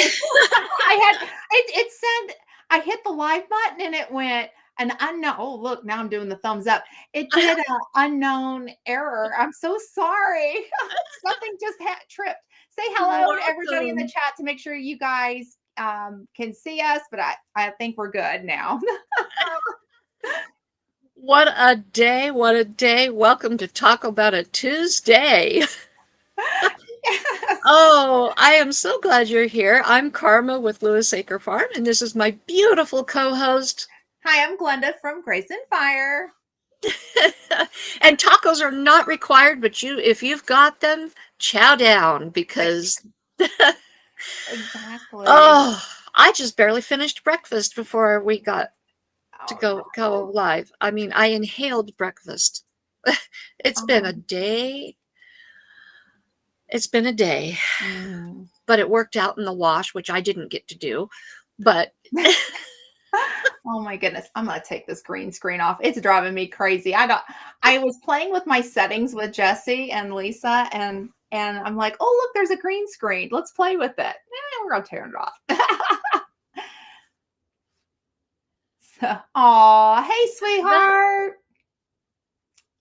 I had it said I hit the live button and it went an unknown. Oh, look, now I'm doing the thumbs up. It did a unknown error. I'm so sorry. Something just tripped. Say hello to everybody in the Welcome. chat to make sure you guys can see us, but I think we're good now. What a day. What a day. Welcome to Talk About a Tuesday. Yes. Oh, I am so glad you're here. I'm Karma with Lewis Acre Farm, and this is my beautiful co-host. Hi, I'm Glenda from Grace and Fire. And tacos are not required, but if you've got them, chow down because Exactly. oh, I just barely finished breakfast before we got to Oh go no. live. I mean, I inhaled breakfast. It's been a Oh. day. It's been a day, Mm. but it worked out in the wash, which I didn't get to do. But Oh my goodness. I'm gonna take this green screen off. It's driving me crazy. I was playing with my settings with Jesse and Lisa and I'm like, oh look, there's a green screen. Let's play with it. We're gonna turn it off. So, aw, hey sweetheart.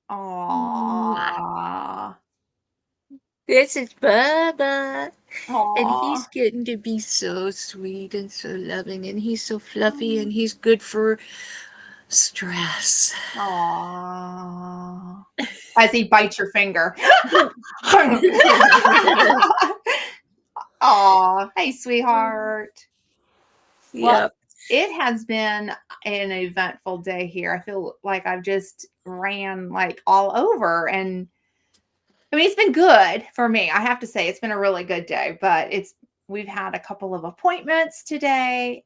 Aw. this is Bubba, and Aw. he's getting to be so sweet and so loving, and he's so fluffy, and he's good for stress. Aw. As he bites your finger. Aw, hey, sweetheart. Well, Yep. it has been an eventful day here. I feel like I've just ran like all over. And I mean, it's been good for me. I have to say, it's been a really good day, but we've had a couple of appointments today.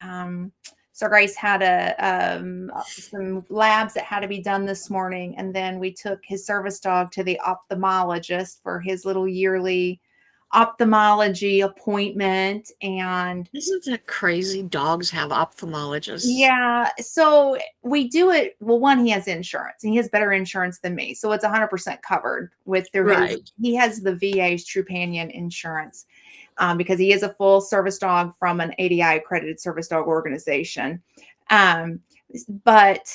So Grace had some labs that had to be done this morning, and then we took his service dog to the ophthalmologist for his little yearly ophthalmology appointment. And Isn't that crazy? Dogs have ophthalmologists. yeah, so we do it. Well, one, he has insurance and he has better insurance than me. So it's 100% covered with through his, Right. he has the VA's Trupanion insurance because he is a full service dog from an ADI accredited service dog organization. Um, but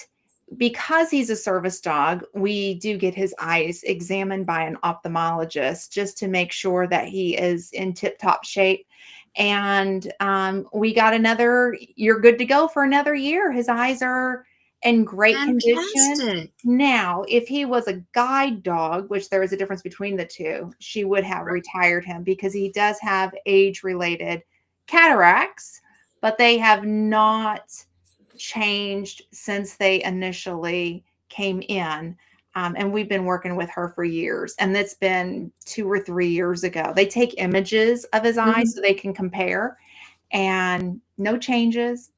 because he's a service dog, we do get his eyes examined by an ophthalmologist just to make sure that he is in tip top shape. And we got you're good to go for another year. His eyes are in great condition. Fantastic. Now, if he was a guide dog, which there is a difference between the two, she would have Right. retired him because he does have age related cataracts, but they have not changed since they initially came in. And we've been working with her for years. And that's been 2 or 3 years ago. They take images of his eyes Mhm. so they can compare, and no changes.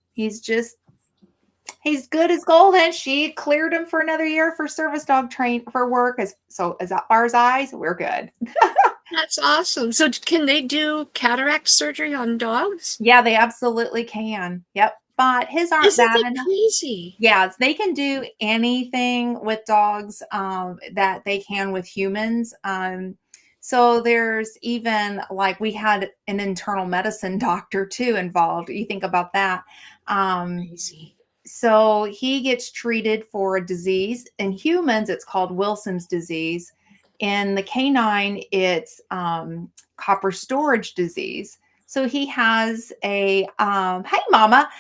He's good as gold. And she cleared him for another year for service dog train for work. As far as eyes, we're good. That's awesome. So, can they do cataract surgery on dogs? Yeah, they absolutely can. Yep. But his aren't Isn't bad that enough. crazy? Yeah, they can do anything with dogs that they can with humans. So there's even like we had an internal medicine doctor too involved. You think about that. Um, Crazy. so he gets treated for a disease. In humans, it's called Wilson's disease. In the canine, it's copper storage disease. So he has hey mama,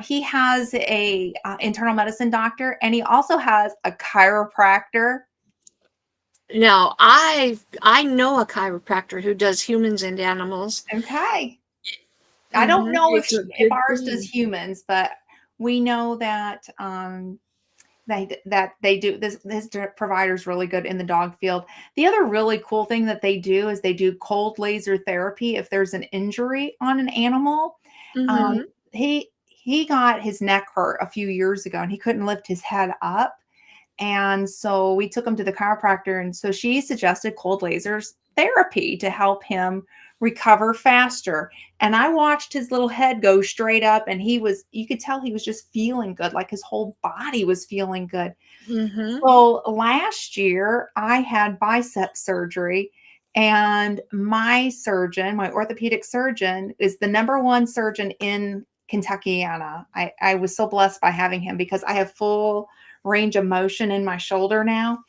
he has a internal medicine doctor, and he also has a chiropractor. Now, I know a chiropractor who does humans and animals. Okay, I don't know It's a if good ours does thing. humans, but we know that that they do this. This provider is really good in the dog field. The other really cool thing that they do is they do cold laser therapy if there's an injury on an animal. Um, Mhm. he got his neck hurt a few years ago and he couldn't lift his head up. And so we took him to the chiropractor. And so she suggested cold lasers therapy to help him recover faster. And I watched his little head go straight up, and you could tell he was just feeling good, like his whole body was feeling good. Mhm. So last year I had bicep surgery, And my surgeon, my orthopedic surgeon, is the number one surgeon in Kentuckiana. I was so blessed by having him because I have full range of motion in my shoulder now.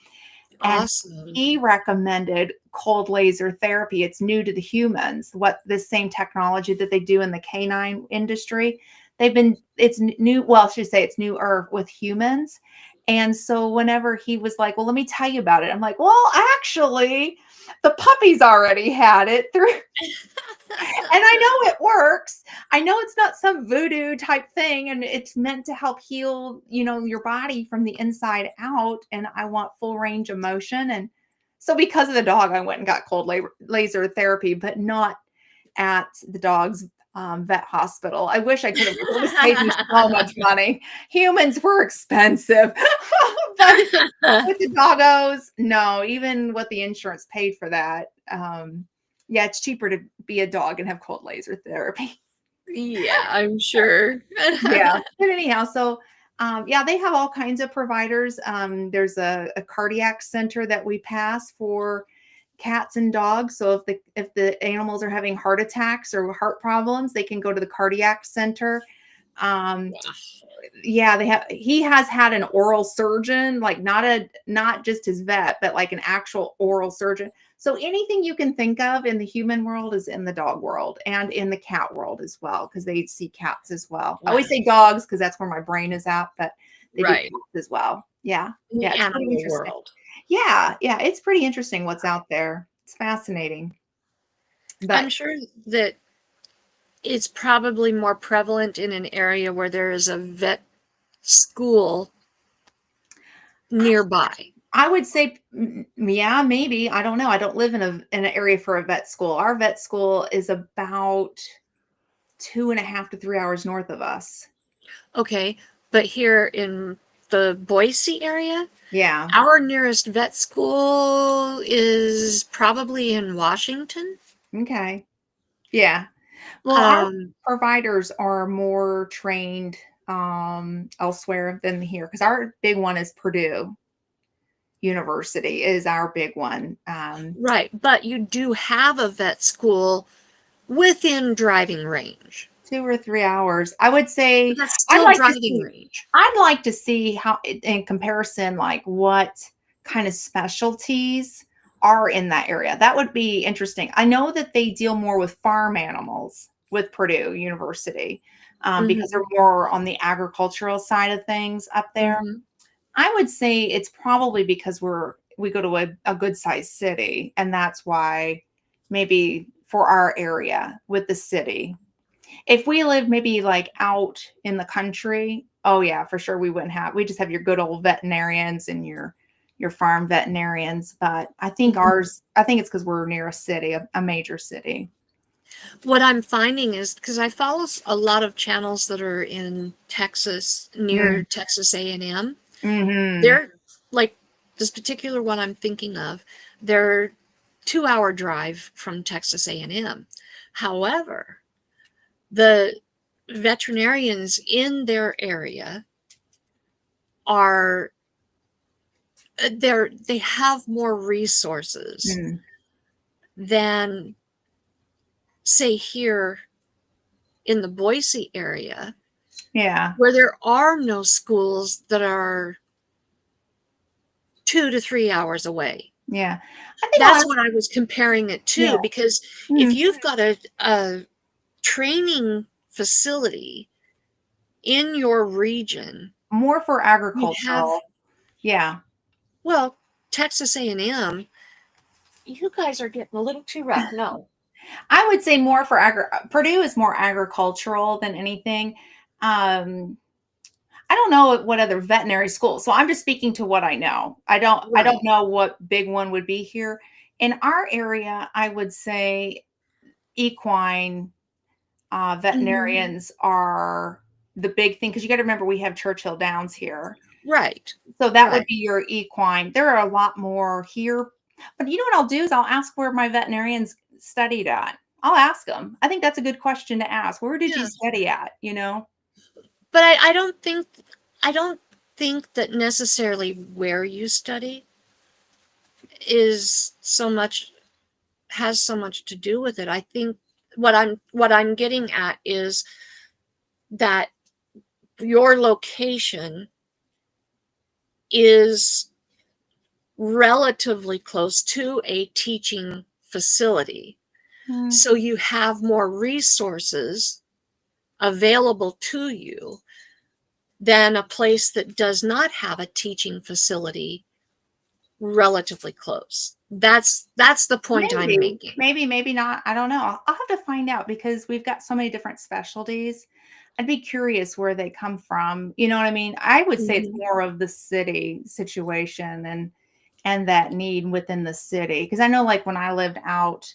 And Awesome. he recommended cold laser therapy. It's new to the humans, what this same technology that they do in the canine industry. It's new, well, I should say it's newer with humans. And so whenever he was like, well, let me tell you about it, I'm like, well, actually, the puppies already had it through, and I know it works. I know it's not some voodoo type thing, and it's meant to help heal, your body from the inside out. And I want full range of motion. And so, because of the dog, I went and got cold laser therapy, but not at the dog's vet hospital. I wish I could have. It would have saved me so much money. Humans were expensive, but with the doggos, no. Even what the insurance paid for that. Yeah, it's cheaper to be a dog and have cold laser therapy. Yeah, I'm sure. Yeah. But anyhow, so yeah, they have all kinds of providers. There's a cardiac center that we pass for cats and dogs. So if the animals are having heart attacks or heart problems, they can go to the cardiac center. Um, yeah, he has had an oral surgeon, like not just his vet, but like an actual oral surgeon. So anything you can think of in the human world is in the dog world and in the cat world as well, because they see cats as well. I Wow. always say dogs because that's where my brain is at, but they do Right. cats as well. Yeah. In the Yeah, it's pretty animal interesting. world. Yeah, yeah, it's pretty interesting what's out there. It's fascinating. I'm But sure that it's probably more prevalent in an area where there is a vet school nearby. I would say, yeah, maybe. I don't know. I don't live in an area for a vet school. Our vet school is about 2.5 to 3 hours north of us. Okay, but here in the Boise area, Yeah. our nearest vet school is probably in Washington. Okay. Yeah. Well, our Um, providers are more trained elsewhere than here because our big one is Purdue University is our big one. right, but you do have a vet school within driving range. 2 or 3 hours. I would But say that's I'd still like to driving see range. I'd like to see how in comparison, like what kind of specialties are in that area. That would be interesting. I know that they deal more with farm animals with Purdue University because Hmm. they're more on the agricultural side of things up there. Hmm. I would say it's probably because we go to a good sized city, and that's why maybe for our area with the city. If we live maybe like out in the country, oh yeah, for sure we just have your good old veterinarians and your farm veterinarians. But I think it's because we're near a city, a major city. What I'm finding is because I follow a lot of channels that are in Texas, near Mm. Texas A&M. Hmm. They're like this particular one I'm thinking of. They're 2-hour drive from Texas A&M. However, the veterinarians in their area are they have more resources Mm. than say here in the Boise area Yeah, where there are no schools that are 2 to 3 hours away. yeah. I think That's what I was comparing it yeah. to, because if Mm. you've got a training facility in your region, More for you have, agricultural. Yeah. well, Texas A&M, you guys are getting a little too rough. No. I would say more for Purdue is more agricultural than anything. Um, I don't know what other veterinary schools. So I'm just speaking to what I know. I don't Right. know what big one would be here. In our area, I would say equine Hmm. veterinarians are the big thing because you got to remember we have Churchill Downs here. Right. So that would Right. be your equine. There are a lot more here. But you know what I'll do is I'll ask where my veterinarians studied at. I'll ask them. I think that's a good question to ask. Where did you Yeah. study at? You know? But I don't think that necessarily where you study is so much has so much to do with it. I think what I'm getting at is that your location is relatively close to a teaching facility. Mm. So you have more resources available to you than a place that does not have a teaching facility relatively close. That's the point I'm Maybe, making. maybe, maybe not. I don't know. I'll have to find out because we've got so many different specialties. I'd be curious where they come from. You know what I mean? I would say it's Mhm. more of the city situation and that need within the city. Because I know, like when I lived out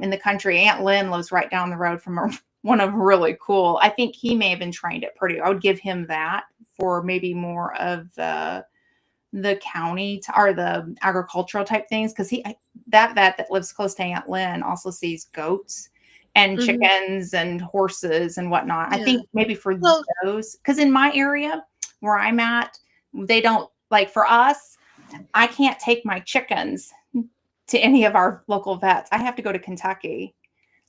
in the country, Aunt Lynn lives right down the road from one of really cool. I think he may have been trained at Purdue. I would give him that for maybe more of the county or the agricultural type things because he that vet that lives close to Aunt Lynn also sees goats and Mhm. chickens and horses and whatnot. I Yeah. think maybe for Well, those because in my area where I'm at, they don't like for us. I can't take my chickens to any of our local vets. I have to go to Kentucky.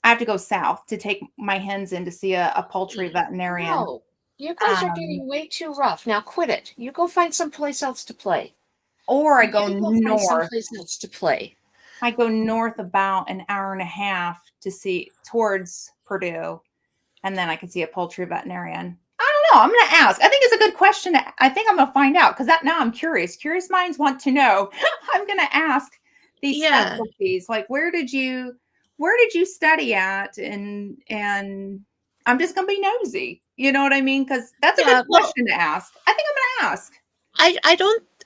I have to go south to take my hens in to see a poultry veterinarian. no. You guys are Um, getting way too rough. Now quit it. You go find someplace else to play. or I go You go find north. someplace else to play. I go north about an hour and a half to see towards Purdue, and then I can see a poultry veterinarian. I don't know. I'm going to ask. I think it's a good question. I think I'm going to find out because that now I'm curious. Curious minds want to know. I'm going to ask these Yeah. specialties, like where did you study at, and I'm just going to be nosy. You know what I mean? Because that's a good Yeah. Well, question to ask. I think I'm going to ask.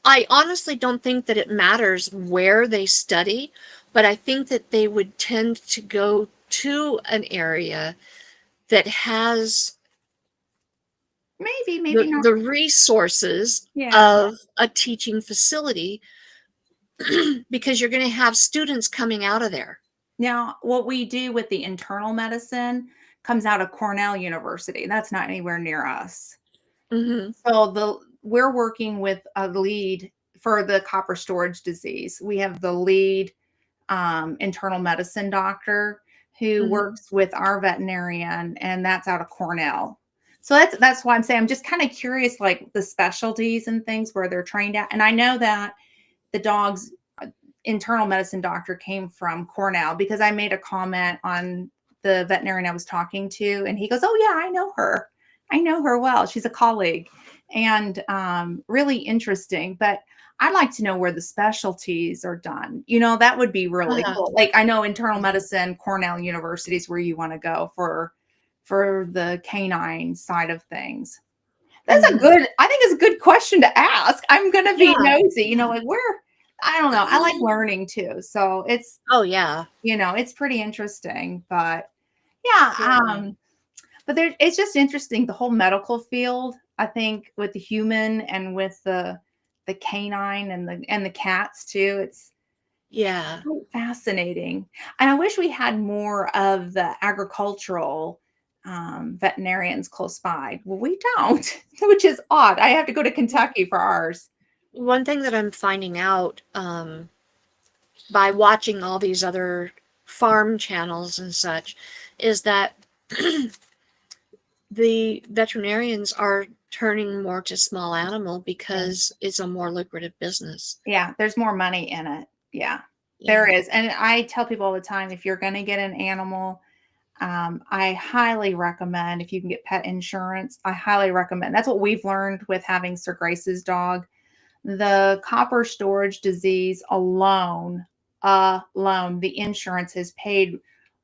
I honestly don't think that it matters where they study, but I think that they would tend to go to an area that has Maybe, maybe the not. the resources Yeah. of a teaching facility because you're going to have students coming out of there. Now, what we do with the internal medicine comes out of Cornell University. That's not anywhere near us. Mhm. So we're working with a lead for the copper storage disease. We have the lead internal medicine doctor who Mhm. works with our veterinarian, and that's out of Cornell. So that's why I'm saying I'm just kind of curious, like the specialties and things where they're trained at. And I know that the dog's internal medicine doctor came from Cornell because I made a comment on the veterinarian I was talking to, and he goes, "Oh yeah, I know her. I know her well. She's a colleague," and really interesting. But I'd like to know where the specialties are done. That would be really Uh-huh. cool. Like I know internal medicine, Cornell University is where you want to go for the canine side of things. Mhm. I think it's a good question to ask. I'm gonna be Yeah. nosy, like I don't know. I like learning too. So Oh yeah. it's pretty interesting. But yeah, Yeah. but it's just interesting, the whole medical field, I think with the human and with the canine and the cats too. It's Yeah. so fascinating. And I wish we had more of the agricultural veterinarians close by. Well, we don't, which is odd. I have to go to Kentucky for ours. One thing that I'm finding out by watching all these other farm channels and such is that the veterinarians are turning more to small animal Yeah. because it's a more lucrative business. Yeah, there's more money in it. Yeah, there Yeah. is. And I tell people all the time, if you're going to get an animal, I highly recommend if you can get pet insurance. I highly recommend. That's what we've learned with having Sir Grace's dog. The copper storage disease alone, the insurance has paid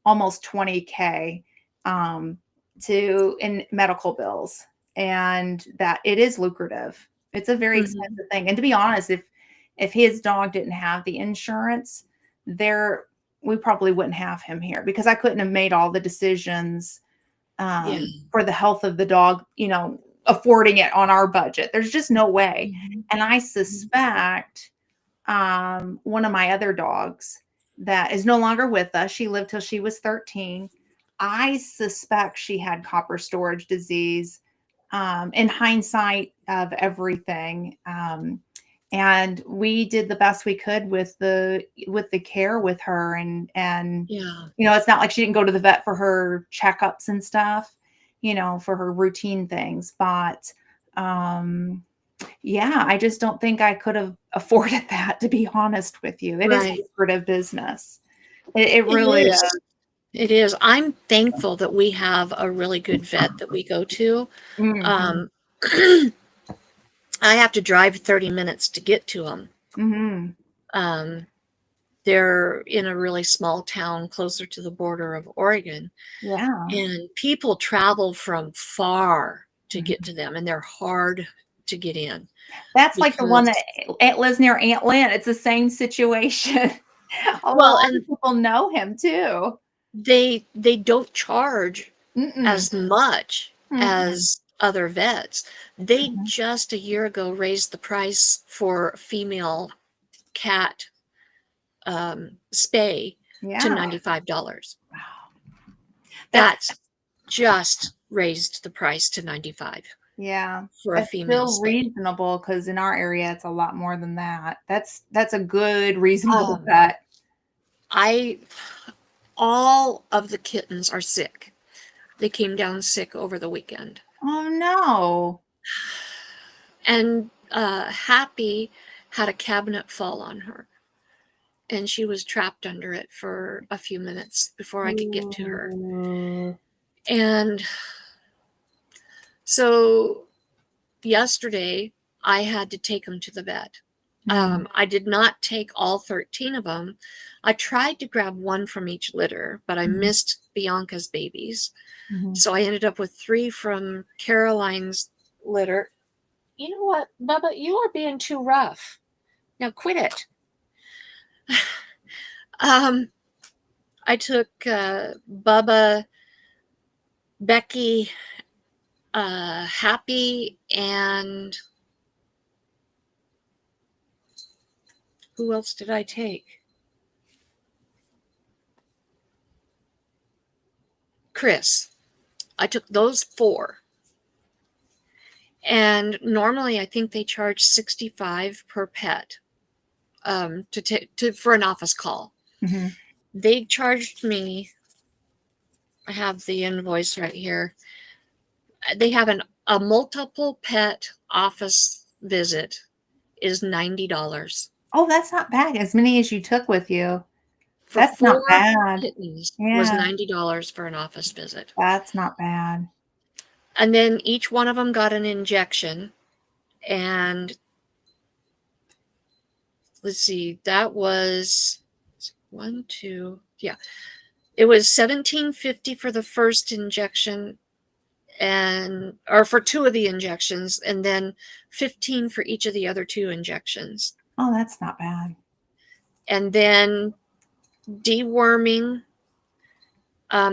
almost 20K um, to in medical bills, and that it is lucrative. It's a very Mhm. expensive thing. And to be honest, if his dog didn't have the insurance, there we probably wouldn't have him here because I couldn't have made all the decisions Yeah. for the health of the dog, affording it on our budget. There's just no way. Mhm. And I Mhm. suspect one of my other dogs that is no longer with us, she lived till she was 13. I suspect she had copper storage disease. In hindsight of everything, and we did the best we could with the care with her, and Yeah. you know, it's not like she didn't go to the vet for her checkups and stuff, you know, for her routine things, but um yeah, I just don't think I could have afforded that, to be honest with you. It is Right. lucrative business. It It really is. is. It is. I'm thankful that we have a really good vet that we go to. Mhm. Um, I have to drive 30 minutes to get to them. Mhm. Um, they're in a really small town closer to the border of Oregon, Yeah. and people travel from far to get Mhm. to them, and they're hard to get in That's like the one that because, Aunt lives near Aunt Lynn. It's the same situation. A lot well, of and people know him too. they don't charge Mm-mm. as much Mm-mm. as other vets. They Mhm. just a year ago raised the price for female cat spay to Yeah. $95. Wow. That's That's just raised the price to 95 yeah. for a That's female still spay. reasonable because in our area it's a lot more than that. That's a good reasonable Um, bet. I all of the kittens are sick. They came down sick over the weekend. Oh no. And Happy had a cabinet fall on her, and she was trapped under it for a few minutes before I could get to her. Ooh. And so yesterday, I had to take them to the vet. Mm. I did not take all 13 of them. I tried to grab one from each litter, but I Mhm. missed Bianca's babies. Mhm. So I ended up with 3 from Caroline's litter. You know what, Bubba? You are being too rough. Now quit it. Um, I took Bubba, Becky, Happy, and who else did I take? Chris. I took those 4. And normally I think they charge 65 per pet to for an office call. Mhm. They charged me, I have the invoice right here. They have a multiple pet office visit is $90. Oh, that's not bad. As many as you took with you. For That's not 4 bad. kittens was Yeah, $90 for an office visit. that's not bad. And then each one of them got an injection. And let's see, that was one, two, yeah. It was 1750 for the first injection, and or for 2 of the injections, and then 15 for each of the other 2 injections. Oh, that's not bad. And then deworming,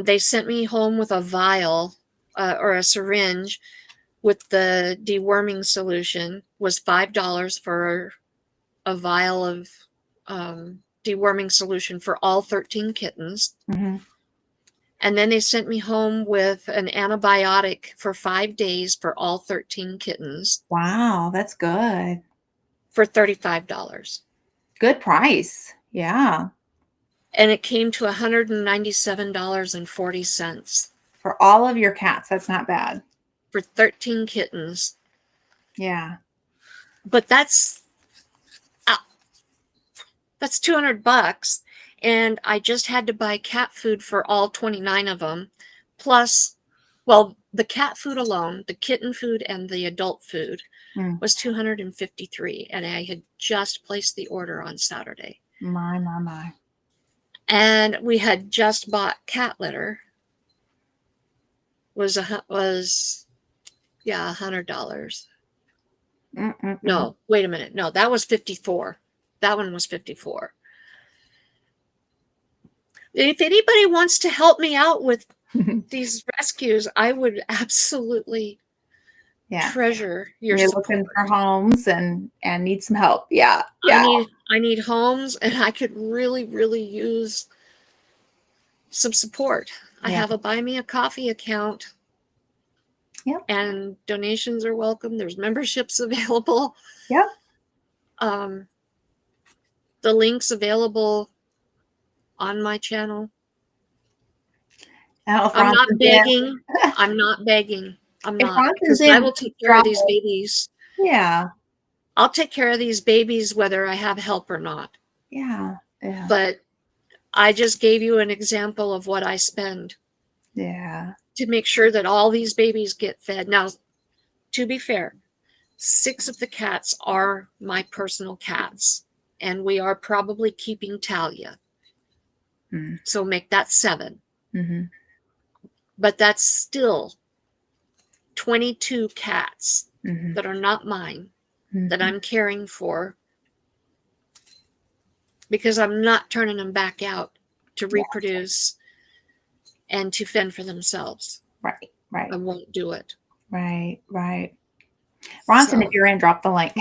they sent me home with a vial or a syringe with the deworming solution, was $5 for a vial of deworming solution for all 13 kittens. Mhm. And then they sent me home with an antibiotic for 5 days for all 13 kittens Wow, that's good. for $35. Good price. Yeah, And it came to $197.40 for all of your cats, that's not bad. for 13 kittens. Yeah. But uh, that's $200, and I just had to buy cat food for all 29 of them, plus, well, the cat food alone, the kitten food and the adult food Mm. was 253, and I had just placed the order on Saturday. My, my, my. And we had just bought cat litter, was yeah, $100. Mm-mm-mm. No, wait a minute. No, that was 54. That one was 54. If anybody wants to help me out with these rescues, I would absolutely Yeah. treasure your You're looking support. for homes and need some help. Yeah. I Yeah. need I need homes, and I could really use some support. I Yeah. have a buy me a coffee account, Yep. and donations are welcome. There's memberships available. Yep. Um, the link's available on my channel. I don't know if I'm not Ronson's in. begging. I'm not begging. I'm If not, Ronson's because I in, will take care of drop these it. babies. Yeah. I'll take care of these babies whether I have help or not. Yeah. Yeah. But I just gave you an example of what I spend Yeah. to make sure that all these babies get fed. Now, to be fair, 6 of the cats are my personal cats, and we are probably keeping Talia. Mm. So make that 7. Mm-hmm. But that's still 22 cats Mm-hmm. that are not mine that Mm-hmm. I'm caring for because I'm not turning them back out to Yeah. reproduce and to fend for themselves. Right. I Right. won't do it. Right. Right. Ronson, if So, you're in, drop the link.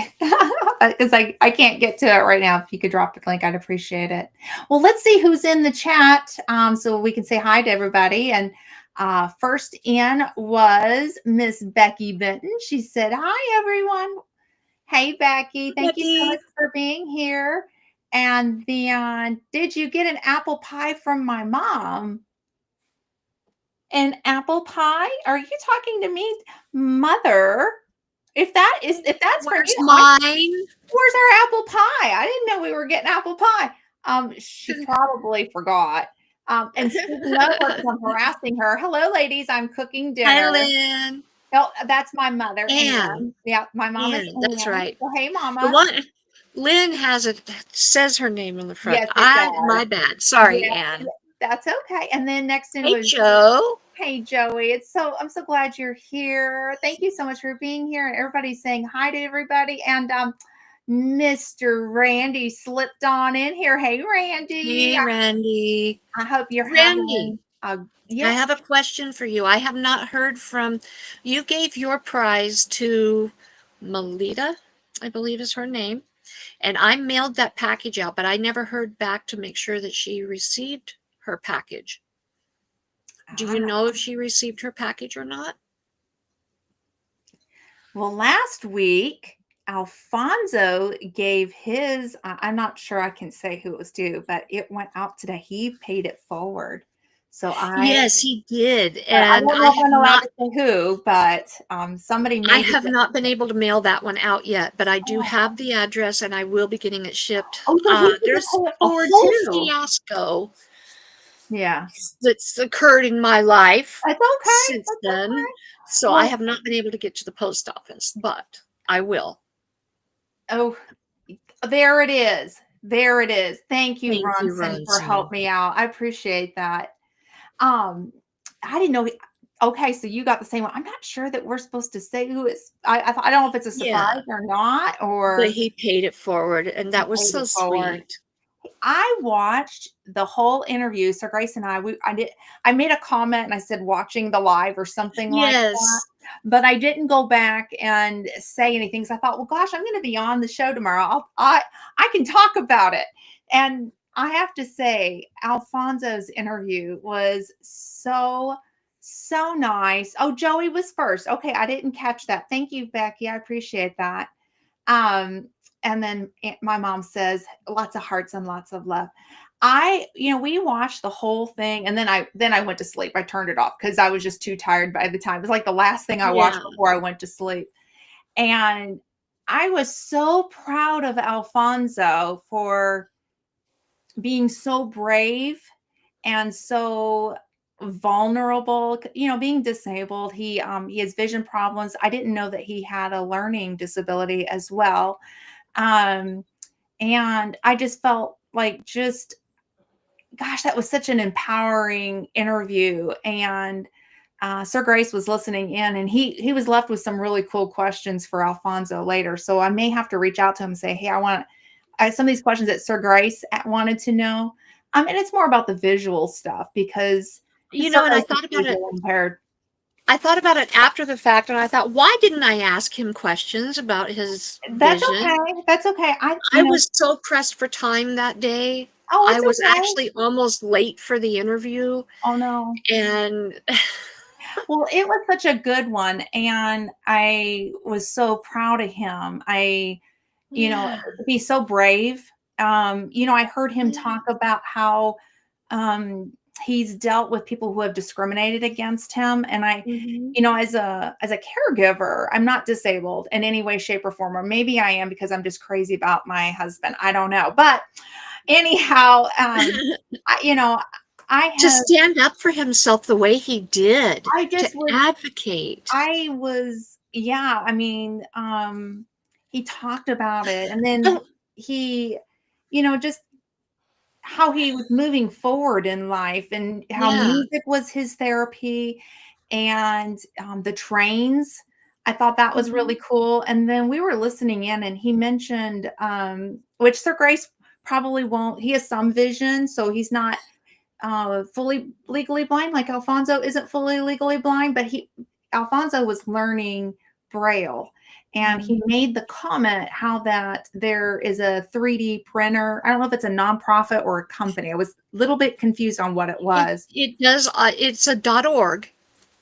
Because I can't get to it right now. If you could drop the link, I'd appreciate it. Well, let's see who's in the chat so we can say hi to everybody. And first in was Miss Becky Benton. She said, hi, everyone. Hey, Becky. Thank you so much Becky, for being here. And did you get an apple pie from my mom? An apple pie? Are you talking to me, mother? If that's from where's you, mine? where's our apple pie? I didn't know we were getting apple pie. She probably forgot. And speaking of her, 'cause I'm harassing her. Hello, ladies. I'm cooking Hi, dinner. Lynn. Oh, that's my mother, Anne. Anne. Yeah, my mom is Anne, that's Anne. right. So, hey, The mama. one Lynn has it says her name on the front. Yes, it does. My bad. Sorry, Yeah, Anne. that's okay. And then next in Hey, was Joe. hey Joey. I'm so glad you're here. Thank you so much for being here. And everybody's saying hi to everybody. And Mr. Randy slipped on in here. Hey Randy. Hey, Randy. I hope you're Randy, having a I yes. have a question for you. I have not heard from you. Gave your prize to Melita, I believe is her name, and I mailed that package out, but I never heard back to make sure that she received her package. Do you know if she received her package or not? Well, last week Alfonso gave his I'm not sure I can say who it was to, but it went out today. He paid it forward. So Yes, he did, I and don't know if I'm allowed to say who, but somebody I maybe. have not been able to mail that one out yet, but I do have the address and I will be getting it shipped. Oh, so he can There's pay it a forward whole too. fiasco Yeah. that's occurred in my life That's okay. since That's then. okay. So I Well, have not been able to get to the post office, but I will. oh, there it is. There it is. Thank you, Thank you, Ronson, for Ronson. helping me out. I appreciate that. Um, I didn't know. Okay, so you got the same one. I'm not sure that we're supposed to say who it's. I don't know if it's a Yeah, surprise or not, but or he paid it forward, and he that was paid so it forward. sweet. I watched the whole interview. So Grace and I made a comment and I said watching the live or something like that. Yes. But I didn't go back and say anything. So I thought, well, gosh, I'm going to be on the show tomorrow. I can talk about it. And I have to say, Alfonso's interview was so nice. Oh, Joey was first. Okay, I didn't catch that. Thank you, Becky. I appreciate that. Um, and then my mom says lots of hearts and lots of love. We watched the whole thing and then I went to sleep. I turned it off because I was just too tired by the time. It was like the last thing I watched Yeah. before I went to sleep. And I was so proud of Alfonso for being so brave and so vulnerable, being disabled. He has vision problems. I didn't know that he had a learning disability as well. Um, and I just felt like gosh, that was such an empowering interview. And Sir Grace was listening in, and he was left with some really cool questions for Alfonso later. So I may have to reach out to him and say, hey, I want some of these questions that Sir Grace wanted to know. And it's more about the visual stuff because Sir And I Grace is thought about it. visually impaired. I thought about it after the fact, and I thought, why didn't I ask him questions about his That's vision? okay. That's okay. I was so pressed for time that day. Oh, I it's was okay. actually almost late for the interview, Oh no. and Well, it was such a good one, and I was so proud of him. Yeah. be so brave. I heard him Yeah. talk about how um, he's dealt with people who have discriminated against him. And Mhm. as a caregiver, I'm not disabled in any way, shape, or form. Or maybe I am because I'm just crazy about my husband. I don't know. But anyhow, I, you know, I To have, stand up for himself the way he did, I to just was, advocate. I was, yeah. I mean, he talked about it, and then Oh, he, just how he was moving forward in life and how yeah. music was his therapy and the trains. I thought that was really Mhm. cool. And then we were listening in and he mentioned, which Sir Grace probably won't, he has some vision. So he's not fully legally blind. Like Alfonso isn't fully legally blind, but Alfonso was learning Braille. And he Mhm. made the comment how that there is a 3D printer. I don't know if it's a nonprofit or a company. I was a little bit confused on what it was. It does, it's a .org,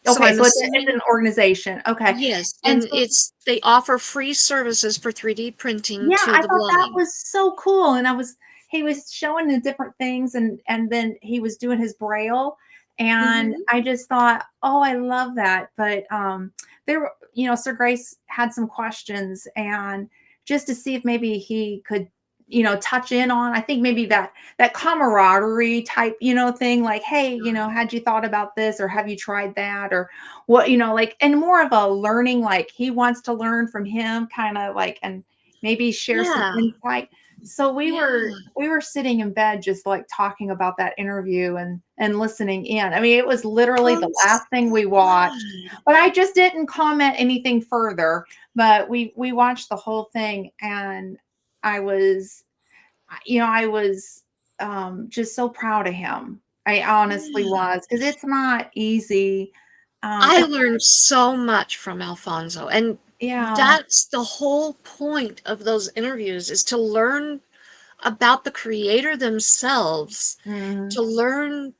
so Okay, I'm so it's assuming an organization. Okay. yes, And and so they offer free services for 3D printing yeah, to I the thought that blind. was so cool, and he was showing the different things, and then he was doing his braille, and Mhm. I just thought, "Oh, I love that." But, there were Sir Grace had some questions, and just to see if maybe he could, touch in on I think maybe that camaraderie type, thing, like, "Hey, had you thought about this, or have you tried that?" Or what, like and more of a learning, like, he wants to learn from him, kinda like and maybe share some Yeah, insight. So yeah. we were sitting in bed just like talking about that interview and listening in. I mean, it was literally Oh, the last thing we watched, good. but I just didn't comment anything further. But we watched the whole thing, and I was, I was just so proud of him. I honestly Yeah. was because it's not easy. I And learned so much from Alfonso, and yeah, that's the whole point of those interviews, is to learn about the creator themselves, mhm, to learn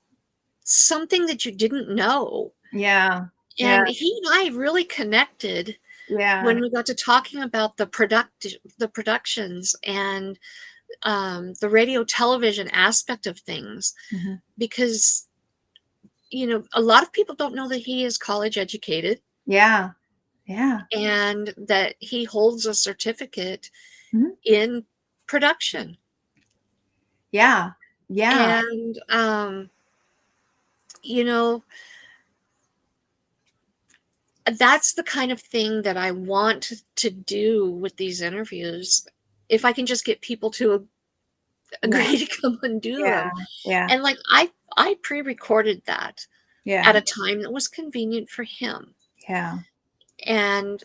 something that you didn't know. yeah, yeah, And he and I really connected when yeah. we got to talking about the productions and the radio television aspect of things, Mhm. because a lot of people don't know that he is college educated Yeah, yeah. and that he holds a certificate Mhm. in production. Yeah, yeah, And you know that's the kind of thing that I want to do with these interviews, if I can just get people to yeah, agree to come and do yeah, them. yeah, And like I pre-recorded that at yeah, a time that was convenient for him. yeah, And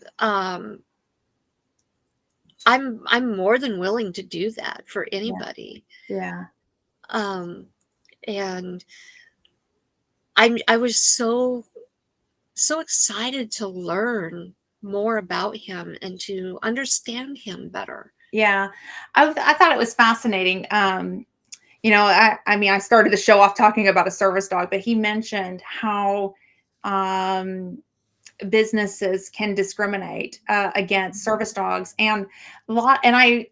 I'm more than willing to do that for yeah, anybody. yeah, Um and I was so excited to learn more about him and to understand him better. yeah. I thought it was fascinating. I mean, I started the show off talking about a service dog, but he mentioned how um businesses can discriminate against service dogs and a lot and I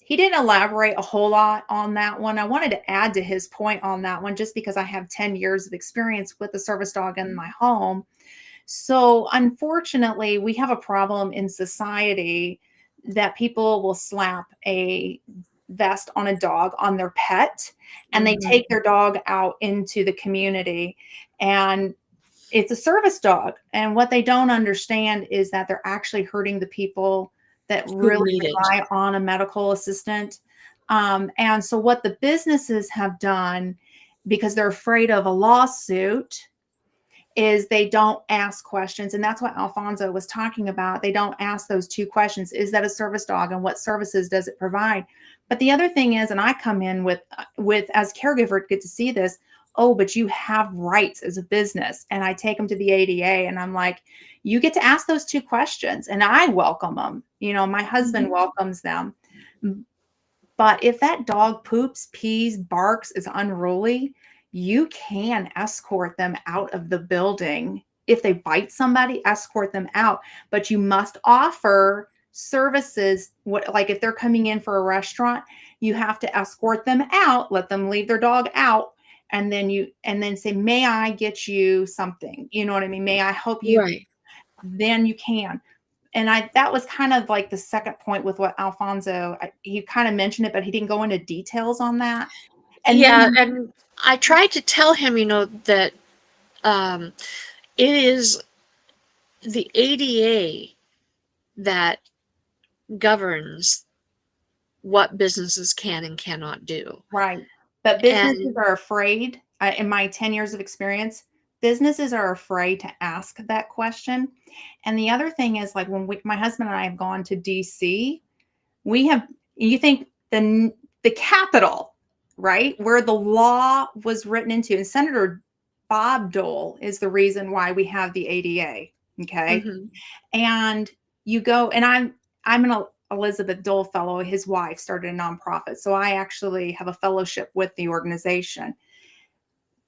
he didn't elaborate a whole lot on that one. I wanted to add to his point on that one just because I have 10 years of experience with a service dog in my home. So unfortunately, we have a problem in society that people will slap a vest on a dog on their pet and they Mhm. take their dog out into the community, and it's a service dog, and what they don't understand is that they're actually hurting the people that Who really need it. rely on a medical assistant. And so what the businesses have done, because they're afraid of a lawsuit, is they don't ask questions, and that's what Alfonso was talking about. They don't ask those 2 questions. Is that a service dog, and what services does it provide? But the other thing is, and I come in with as caregiver, get to see this, "Oh, but you have rights as a business." And I take them to the ADA, and I'm like, "You get to ask those 2 questions," and I welcome them. My husband Mhm. welcomes them. But if that dog poops, pees, barks, is unruly, you can escort them out of the building. If they bite somebody, escort them out. But you must offer services, what, like if they're coming in for a restaurant, you have to escort them out, let them leave their dog out, and then say, may I get you something? You know what I mean? May I help you? Right. Then you can. And that was kind of like the second point with what Alfonso, he kind of mentioned it, but he didn't go into details on that. And Yeah, then and I tried to tell him, that um, it is the ADA that governs what businesses can and cannot do. right. But businesses And are afraid, in my 10 years of experience, businesses are afraid to ask that question. And the other thing is, like, when my husband and I have gone to DC, we have, you think the capital, right, where the law was written into, and Senator Bob Dole is the reason why we have the ADA. Okay. mhm, And you go, and I'm an Elizabeth Dole fellow. His wife started a nonprofit, so I actually have a fellowship with the organization.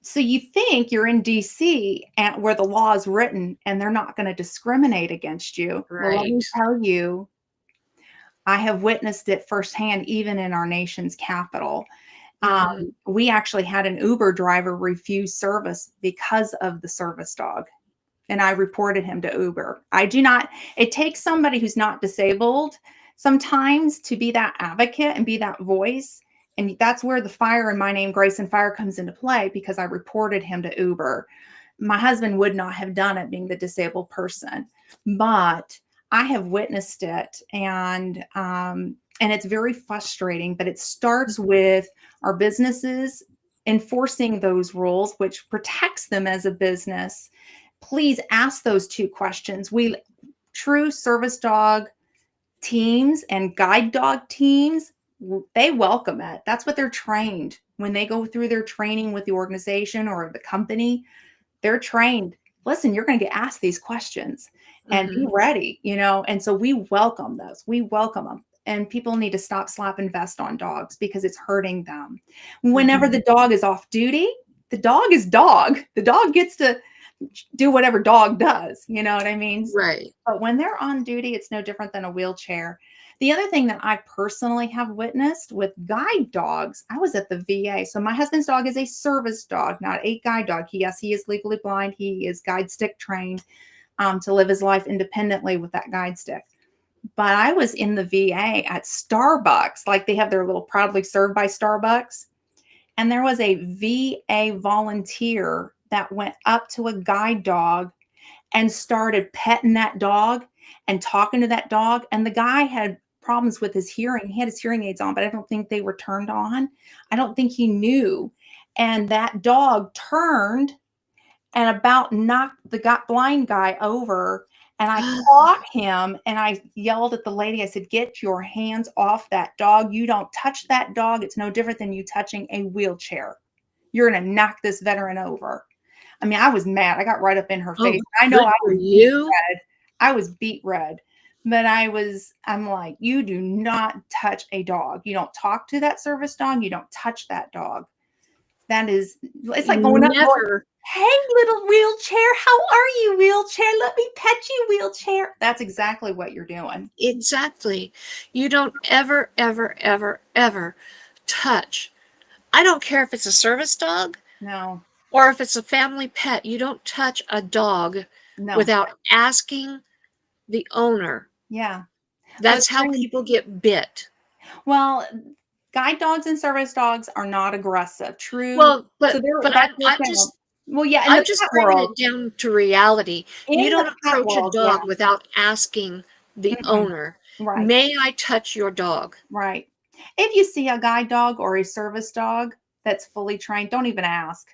So you think you're in DC, and where the law is written and they're not going to discriminate against you. Well, let right. me tell you, I have witnessed it firsthand, even in our nation's capital. Um, Mhm, we actually had an Uber driver refuse service because of the service dog, and I reported him to Uber. I do not, it takes somebody who's not disabled sometimes to be that advocate and be that voice. And that's where the fire in my name, Grace and Fire, comes into play, because I reported him to Uber. My husband would not have done it, being the disabled person, but I have witnessed it, and it's very frustrating. But it starts with our businesses enforcing those rules, which protects them as a business. Please ask those two questions. We true service dog teams and guide dog teams, they welcome it. That's what they're trained when they go through their training with the organization or the company. They're trained. Listen, you're going to get asked these questions, and be mhm, ready, And so we welcome those. We welcome them. And people need to stop slapping vest on dogs, because it's hurting them. Whenever mhm, the dog is off duty, the dog is dog. The dog gets to do whatever dog does. You know what I mean? right. But when they're on duty, it's no different than a wheelchair. The other thing that I personally have witnessed with guide dogs, I was at the VA. So my husband's dog is a service dog, not a guide dog. Yes, he is legally blind. He is guide stick trained, to live his life independently with that guide stick. But I was in the VA at Starbucks, like they have their little proudly served by Starbucks. And there was a VA volunteer that went up to a guide dog and started petting that dog and talking to that dog. And the guy had problems with his hearing. He had his hearing aids on, but I don't think they were turned on. I don't think he knew. And that dog turned and about knocked the blind guy over. And I caught him and I yelled at the lady. I said, get your hands off that dog. You don't touch that dog. It's no different than you touching a wheelchair. You're going to knock this veteran over. I mean, I was mad. I got right up in her Oh, face. I know good I for was beat you. red. I was beat red. But I'm like, you do not touch a dog. You don't talk to that service dog. You don't touch that dog. That is, it's like going, Never. hey, little wheelchair, how are you, wheelchair? Let me pet you, wheelchair. That's exactly what you're doing. Exactly. You don't ever, ever, ever, ever touch. I don't care if it's a service dog No, or if it's a family pet. You don't touch a dog no. without asking the owner. Yeah. Those That's how trained, people get bit. well, guide dogs and service dogs are not aggressive. True. Well, So but that's I'm their I'm thing. just Well, yeah, in the I'm just pet bringing world, it down to reality. You in the don't pet approach a world, yeah. dog without asking the Mhm. owner, Right, "May I touch your dog?" right. If you see a guide dog or a service dog that's fully trained, don't even ask.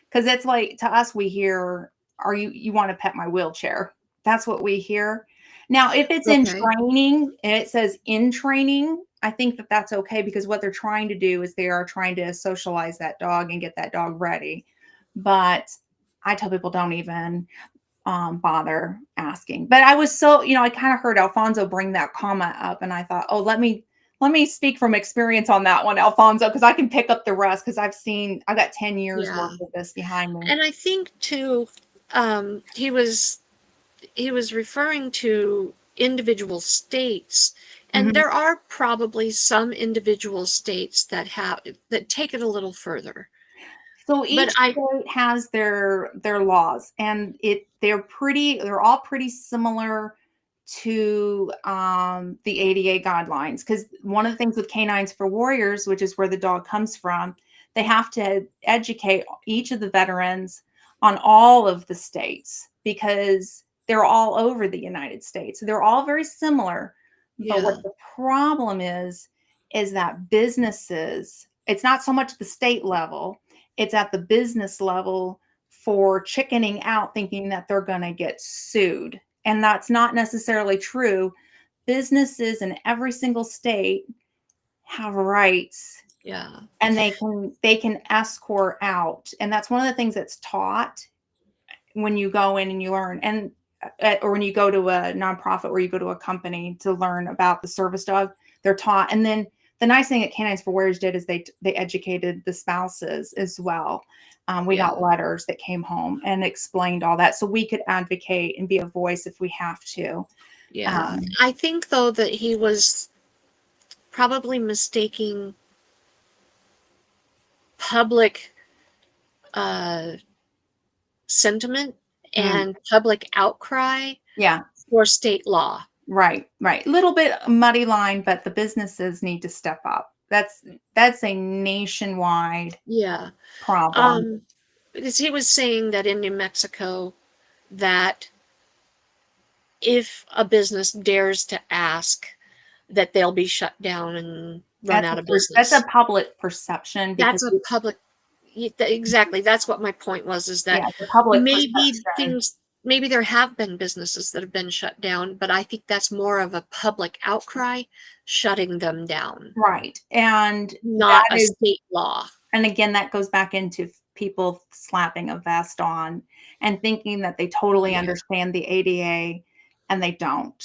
Because it's like, to us, we hear, "Are you want to pet my wheelchair?" That's what we hear. Now, if it's in Okay. training and it says in training, I think that that's okay, because what they're trying to do is they are trying to socialize that dog and get that dog ready. But I tell people, don't even bother asking. But I was so, I kind of heard Alfonso bring that comment up, and I thought, oh, let me speak from experience on that one, Alfonso, because I can pick up the rest, because I've got 10 years Yeah. worth of this behind me. And I think too, he was referring to individual states, and Mhm. there are probably some individual states that take it a little further. So But each state has their laws, and they're all pretty similar to the ADA guidelines. Because one of the things with Canines for Warriors, which is where the dog comes from, they have to educate each of the veterans on all of the states because they're all over the United States. They're all very similar, but what yeah, the problem is that businesses, it's not so much the state level, it's at the business level for chickening out thinking that they're going to get sued. And that's not necessarily true. Businesses in every single state have rights, yeah, and they can escort out. And that's one of the things that's taught when you go in and you learn, and or when you go to a nonprofit or you go to a company to learn about the service dog, they're taught. And then the nice thing that Canines for Warriors did is they educated the spouses as well. We yeah, got letters that came home and explained all that, so we could advocate and be a voice if we have to. yeah. Um, I think though that he was probably mistaking public uh, sentiment mm, and public outcry yeah, for state law. right, right. Little bit muddy line, but the businesses need to step up. That's a nationwide Yeah. problem. Um, because he was saying that in New Mexico, that if a business dares to ask, that they'll be shut down and run out of That's a business. public perception because That's a public, exactly. That's what my point was, is yeah, that it's a public maybe perception. maybe there have been businesses that have been shut down, but I think that's more of a public outcry shutting them down, Right. And not that a is, state law. and again, that goes back into people slapping a vest on and thinking that they totally Yeah, understand the ADA, and they don't.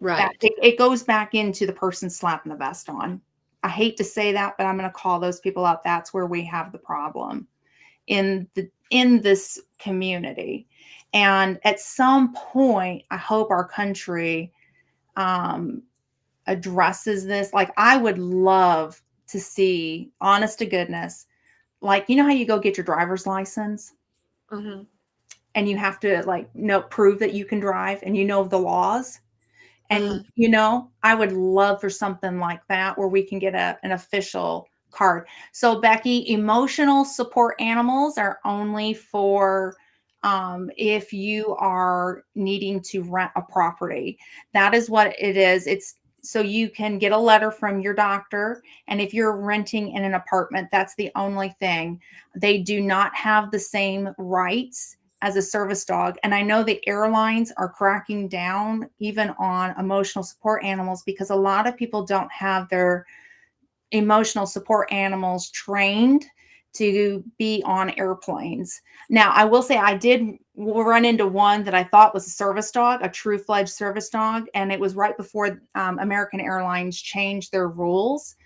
That right. it goes back into the person slapping the vest on. I hate to say that, but I'm going to call those people out. That's where we have the problem in this community. And at some point, I hope our country um, addresses this. Like, I would love to see, honest to goodness, like, you know how you go get your driver's license Hmm. and you have to, like, prove that you can drive and you know the laws. And, Uh-huh. I would love for something like that where we can get an official card. So, Becky, emotional support animals are only for if you are needing to rent a property. That is what it is. It's so you can get a letter from your doctor. And if you're renting in an apartment, that's the only thing. They do not have the same rights as a service dog. And I know the airlines are cracking down even on emotional support animals because a lot of people don't have their emotional support animals trained to be on airplanes. Now, I will say I did run into one that I thought was a service dog, a true fledged service dog. And it was right before American Airlines changed their rules.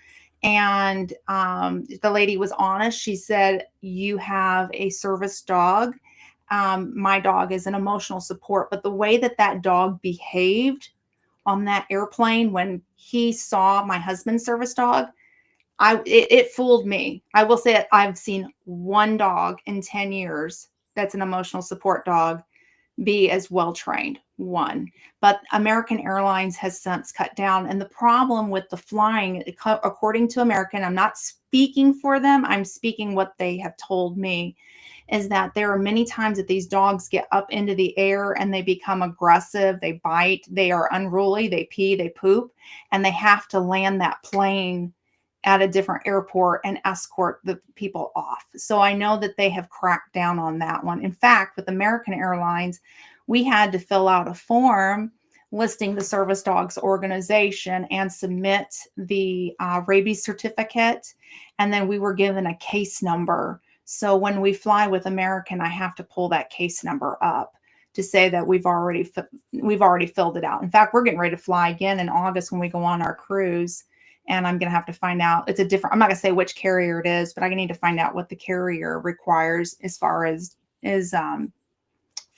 And the lady was honest. She said, "You have a service dog. My dog is an emotional support." But the way that that dog behaved on that airplane when he saw my husband's service dog, it fooled me. I will say it, I've seen one dog in 10 years that's an emotional support dog be as well trained, one. But American Airlines has since cut down. And the problem with the flying, according to American, I'm not speaking for them, I'm speaking what they have told me, is that there are many times that these dogs get up into the air and they become aggressive, they bite, they are unruly, they pee, they poop, and they have to land that plane at a different airport and escort the people off. So I know that they have cracked down on that one. In fact, with American Airlines, we had to fill out a form listing the service dogs organization and submit the rabies certificate. And then we were given a case number. So when we fly with American, I have to pull that case number up to say that we've already filled it out. In fact, we're getting ready to fly again in August when we go on our cruise, and I'm going to have to find out. It's a different, I'm not going to say which carrier it is, but I need to find out what the carrier requires as far as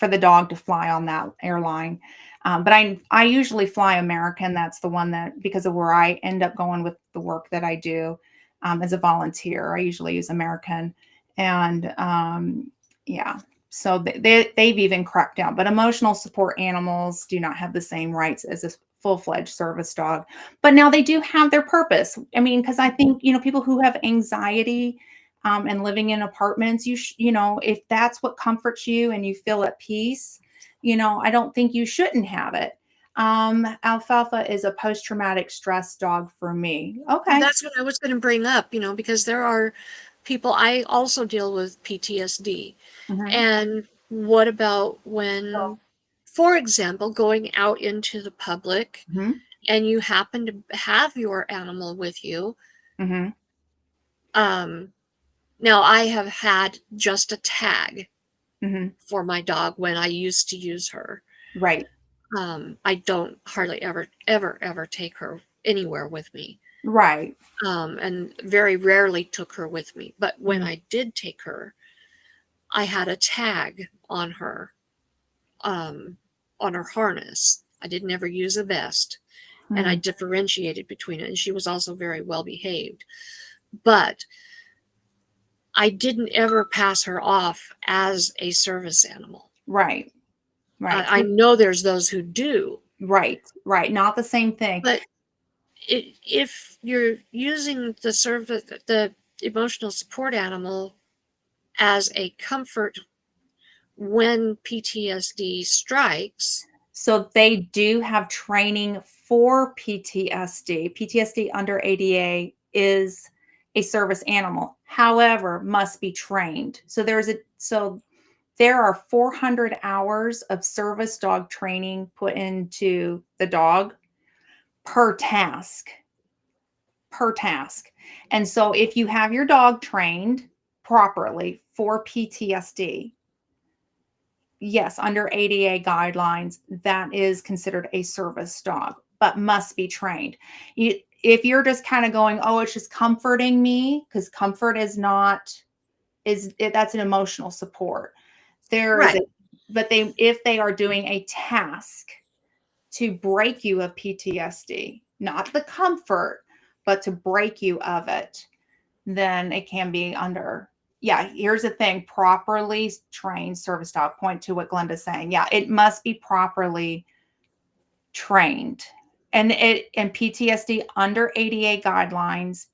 for the dog to fly on that airline. But I usually fly American. That's the one that, because of where I end up going with the work that I do as a volunteer, I usually use American. And yeah, so they've even cracked down. But emotional support animals do not have the same rights as a full-fledged service dog. But now they do have their purpose. I mean, because I think, people who have anxiety and living in apartments, if that's what comforts you and you feel at peace, I don't think you shouldn't have it. Alfalfa is a post-traumatic stress dog for me. Okay. That's what I was going to bring up, because there are people, I also deal with PTSD. Hmm. And what about when, for example, going out into the public Hmm. and you happen to have your animal with you? Hmm. Um, Now, I have had just a tag Hmm. for my dog when I used to use her. Right. I don't hardly ever, ever, ever take her anywhere with me. Right. And very rarely took her with me. But when Mm. I did take her, I had a tag um, on her harness. I didn't ever use a vest, and I Mm. differentiated between it. And she was also very well behaved. But I didn't ever pass her off as a service animal. Right. Right. I know there's those who do, Right. Right. Not the same thing. but if you're using the emotional support animal as a comfort when PTSD strikes, So they do have training for PTSD. PTSD under ADA is a service animal. However, must be trained. So there are 400 hours of service dog training put into the dog per task, per task. And so if you have your dog trained properly for PTSD, yes, under ADA guidelines, that is considered a service dog, but must be trained. If you're just kind of going, oh, it's just comforting me, because comfort is not, that's an emotional support. There is a, right? but if they are doing a task to break you of PTSD, not the comfort, but to break you of it, then it can be under. Yeah, here's the thing, properly trained service dog. Point to what Glenda's saying. Yeah, it must be properly trained. And PTSD under ADA guidelines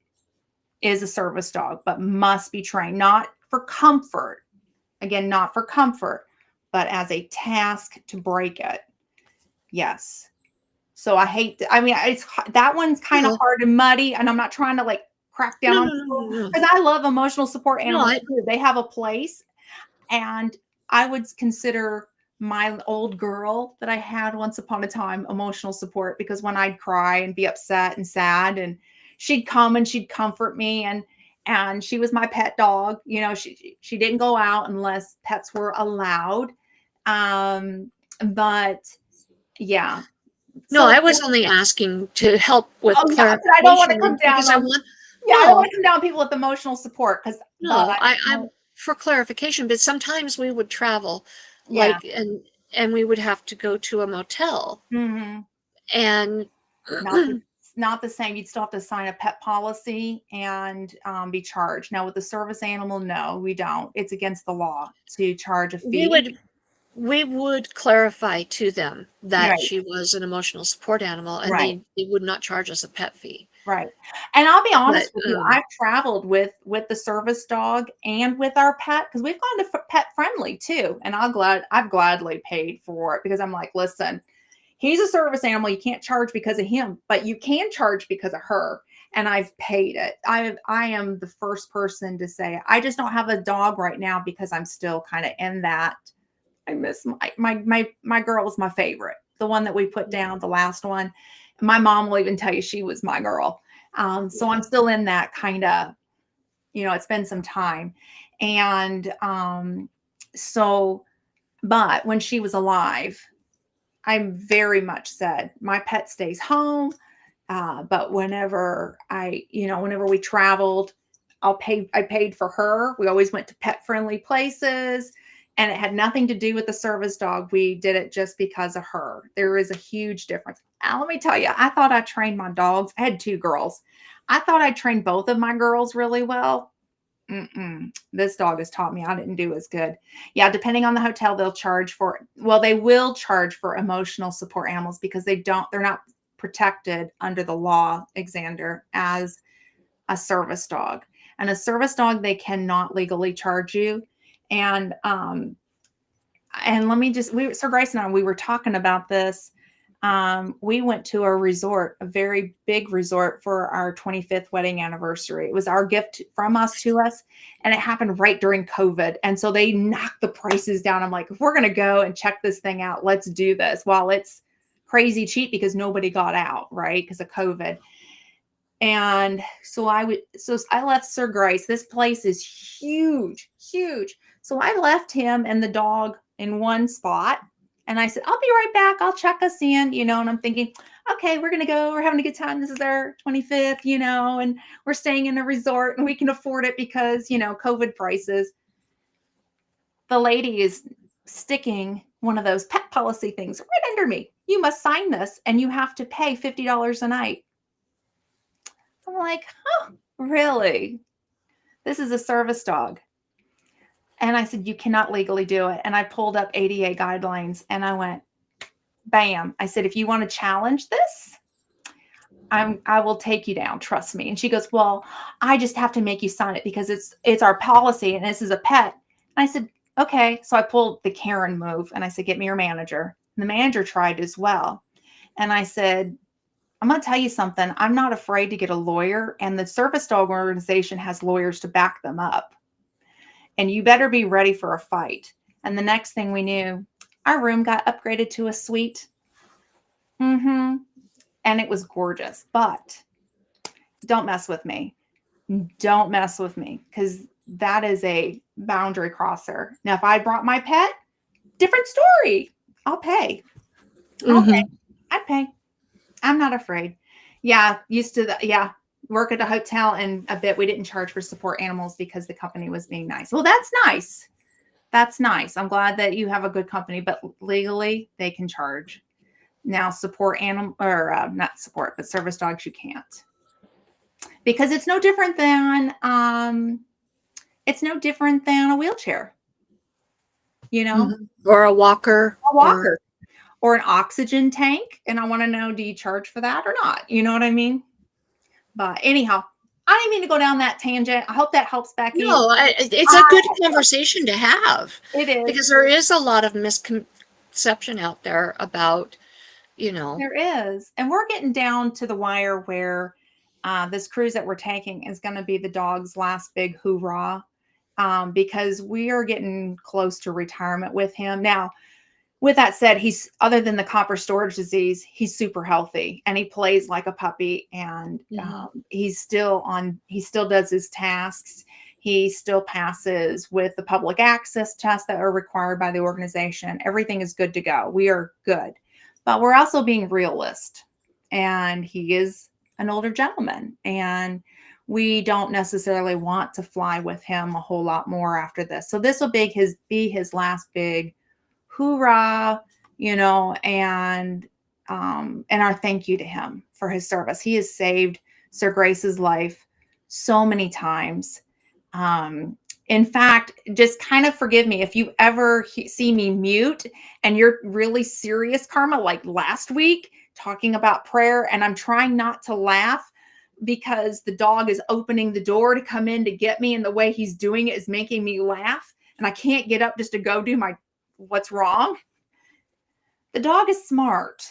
is a service dog, but must be trained, not for comfort. Again, not for comfort, but as a task to break it. Yes. So I mean, it's that one's kind of No, hard and muddy, and I'm not trying to like crack down no, on no, no, people no, no. because I love emotional support No, animals too. They have a place, and I would consider my old girl that I had once upon a time emotional support, because when I'd cry and be upset and sad, and she'd come and she'd comfort me, and she was my pet dog. She didn't go out unless pets were allowed. But yeah. no. So I was only asking to help with oh, yeah, but I don't wanna come clarification down because I on want. yeah, I don't wanna No, come down on people with emotional support, but no. I'm for clarification, but sometimes we would travel, yeah. and we would have to go to a motel, Mhm. and Not the not the same. You'd still have to sign a pet policy and, be charged. Now with the service animal, no, we don't. It's against the law to charge a we fee. would we would clarify to them that Right, she was an emotional support animal, and right. they would not charge us a pet fee. Right. And I'll be But honest with you, I've traveled with the service dog and with our pet, because we've gone to pet friendly too. And I've gladly paid for it, because I'm like, listen, he's a service animal. You can't charge because of him, but you can charge because of her. And I've paid it. I am the first person to say I just don't have a dog right now because I'm still kind of in that. I miss my girl was my favorite. The one that we put down, the last one. My mom will even tell you she was my girl. So I'm still in that kind of, it's been some time. And so, but when she was alive, I very much said, my pet stays home. But whenever we traveled, I paid for her. We always went to pet friendly places. And it had nothing to do with the service dog. We did it just because of her. There is a huge difference. Now, let me tell you, I thought I trained my dogs. I had 2 girls. I thought I trained both of my girls really well. Mm-mm. This dog has taught me I didn't do as good. Yeah, depending on the hotel, they'll charge for, well, they will charge for emotional support animals because they're not protected under the law, Xander, as a service dog. And a service dog, they cannot legally charge you. And let me just, Sir Grace and I, we were talking about this. We went to a resort, a very big resort for our 25th wedding anniversary. It was our gift from us to us, and it happened right during COVID. And so they knocked the prices down. I'm like, if we're going to go and check this thing out, let's do this while it's crazy cheap because nobody got out, right? Because of COVID. And so I left Sir Grace. This place is huge, huge. So I left him and the dog in one spot. And I said, I'll be right back. I'll check us in, and I'm thinking, okay, we're going to go. We're having a good time. This is our 25th, and we're staying in a resort and we can afford it because, COVID prices. The lady is sticking one of those pet policy things right under me. You must sign this and you have to pay $50 a night. I'm like, oh, really? This is a service dog. And I said, you cannot legally do it. And I pulled up ADA guidelines and I went, bam. I said, if you want to challenge this, I will take you down. Trust me. And she goes, well, I just have to make you sign it because it's our policy and this is a pet. And I said, okay. So I pulled the Karen move and I said, get me your manager. And the manager tried as well. And I said, I'm going to tell you something. I'm not afraid to get a lawyer, and the service dog organization has lawyers to back them up. And you better be ready for a fight. And the next thing we knew, our room got upgraded to a suite. And it was gorgeous, but don't mess with me. Don't mess with me because that is a boundary crosser. Now, if I brought my pet, different story. I'll pay. I'd pay. I'm not afraid. Yeah, used to work at a hotel, and a bit we didn't charge for support animals because the company was being nice. Well, that's nice. That's nice. I'm glad that you have a good company, but legally they can charge. Now, support animal or not support, but service dogs you can't because it's no different than a wheelchair. Or a walker. A walker. Or an oxygen tank. And I want to know, do you charge for that or not? You know what I mean? But anyhow, I didn't mean to go down that tangent. I hope that helps, Becky. No, it's a good conversation to have. It is. Because there is a lot of misconception out there about, There is. And we're getting down to the wire where this cruise that we're taking is going to be the dog's last big hoorah because we are getting close to retirement with him. Now, with that said, he's, other than the copper storage disease, he's super healthy and he plays like a puppy, and he still does his tasks. He still passes with the public access tests that are required by the organization. Everything is good to go. We are good, but we're also being realist, and he is an older gentleman, and we don't necessarily want to fly with him a whole lot more after this. So this will be his last big hoorah, and our thank you to him for his service. He has saved Sir Grace's life so many times. In fact, just kind of forgive me if you ever see me mute and you're really serious, Karma, like last week talking about prayer, and I'm trying not to laugh because the dog is opening the door to come in to get me, and the way he's doing it is making me laugh, and I can't get up just to go do what's wrong. The dog is smart.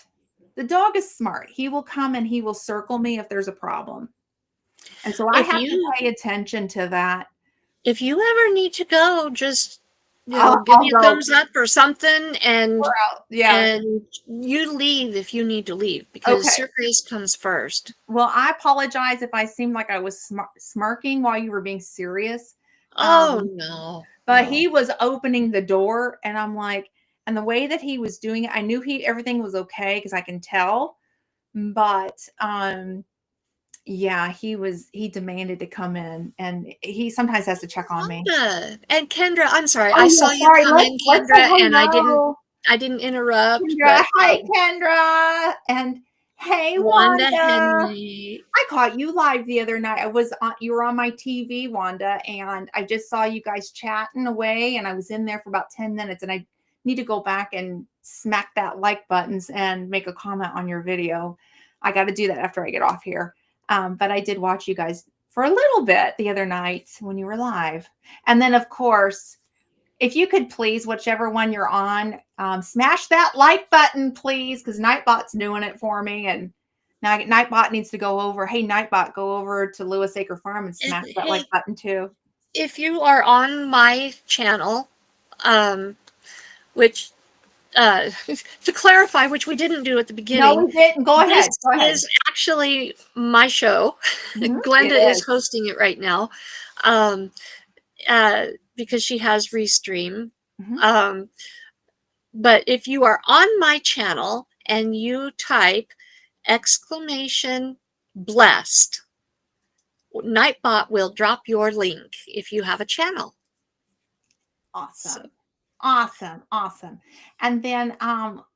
The dog is smart. He will come and he will circle me if there's a problem. And so I have to pay attention to that. If you ever need to go, just give me a thumbs up or something, and and you leave if you need to leave, because Sir Grace comes first. Well, I apologize if I seemed like I was smirking while you were being serious. Oh, no. But he was opening the door, and I'm like, and the way that he was doing it, I knew everything was okay because I can tell. But Yeah, he demanded to come in, and he sometimes has to check on me. Wanda and Kendra, I'm sorry. Oh I yeah, saw you sorry. come in, Let's say Kendra, and hello. I didn't interrupt, Kendra. but Hi, Kendra. And hey, Wanda Wanda. Henley. I caught you live the other night. You were on my TV, Wanda, and I just saw you guys chatting away, and I was in there for about 10 minutes, and I need to go back and smack that like buttons and make a comment on your video. I got to do that after I get off here. But I did watch you guys for a little bit the other night when you were live. And then, of course, if you could please, whichever one you're on, smash that like button, please, because Nightbot's doing it for me. And now Nightbot needs to go over. Hey, Nightbot, go over to Lewis Acre Farm and smash that like Hey, button too. if you are on my channel, um, which to clarify, which we didn't do at the No, beginning, we didn't. Go this ahead. Go ahead. is actually my show. It Glenda is is. hosting it right now, um, uh, because she has Restream. Mhm. Um, but if you are on my channel and you type exclamation blessed, Nightbot will drop your link if you have a channel. So, Awesome. Awesome. Awesome. And then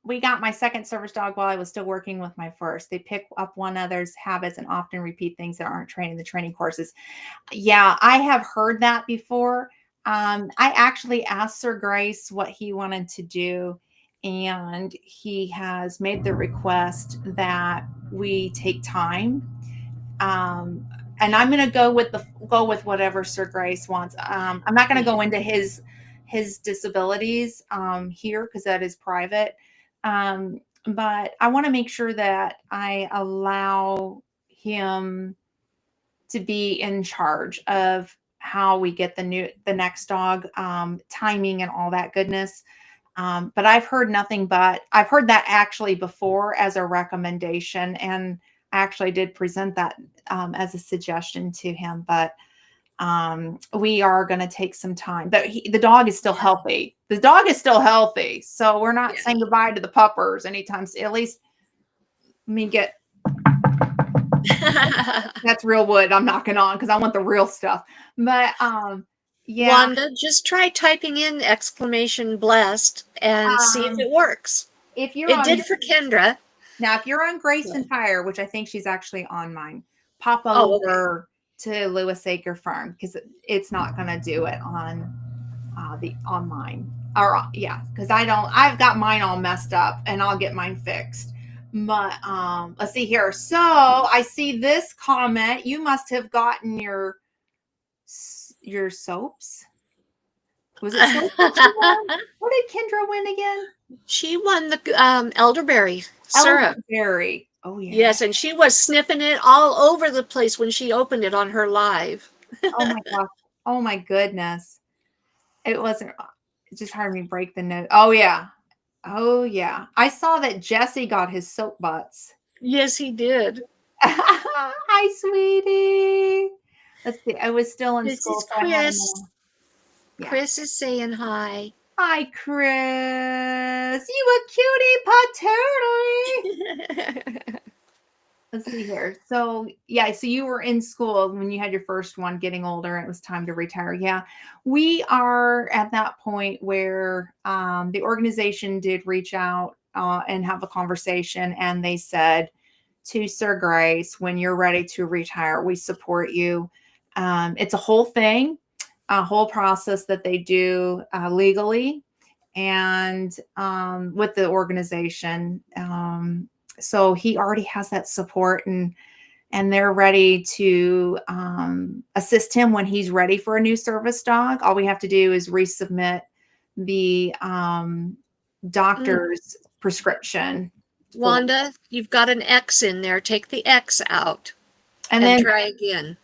we got my second service dog while I was still working with my first. They pick up one another's habits and often repeat things that aren't trained in the training courses. Yeah, I have heard that before. I actually asked Sir Grace what he wanted to do, and he has made the request that we take time. Um, and I'm going to go with whatever Sir Grace wants. I'm not going to yeah. go into his disabilities here because that is private. But I want to make sure that I allow him to be in charge of how we get the next dog, timing and all that goodness. But I've heard that actually before as a recommendation, and I actually did present that as a suggestion to him. But we are going to take some time. But the dog is still healthy. The dog is still healthy, so we're not Yeah. saying goodbye to the puppers anytime. At least let me get that's real wood I'm knocking on because I want the real stuff. But yeah, Wanda, just try typing in exclamation blessed and see if um, it works. if you're It on did for Kendra. now, if you're on Grace and So, Fire, which I think she's actually on mine, pop oh, okay. over to Lewis Acre Farm because it's not going to do it on mine. Or yeah, because I've got mine all messed up and I'll get mine fixed. But let's see here. So I see this comment. You must have gotten your soaps. Was it soap that you won? What did Kendra win again? She won the elderberry syrup. Elderberry. Oh yeah. Yes, and she was sniffing it all over the place when she opened it on her live. Oh my gosh. Oh my goodness. It wasn't it just heard me break the note. Oh yeah. Oh yeah. I saw that Jesse got his soap butts. Yes, he did. Hi, sweetie. Let's see. I was still in This school, is so I had Chris. them. Yeah. Chris is saying hi. Hi, Chris. You a cutie patootie. Let's see here. So, yeah, so you were in school when you had your first one getting older and it was time to retire. Yeah. We are at that point where the organization did reach out and have a conversation, and they said to Sir Grace, when you're ready to retire, we support you. It's a whole thing, a whole process that they do legally and with the organization. So he already has that support, and they're ready to assist him when he's ready for a new service dog. All we have to do is resubmit the Mm. doctor's prescription for, Wanda, you've got an X in there. Take the X out and and then try again.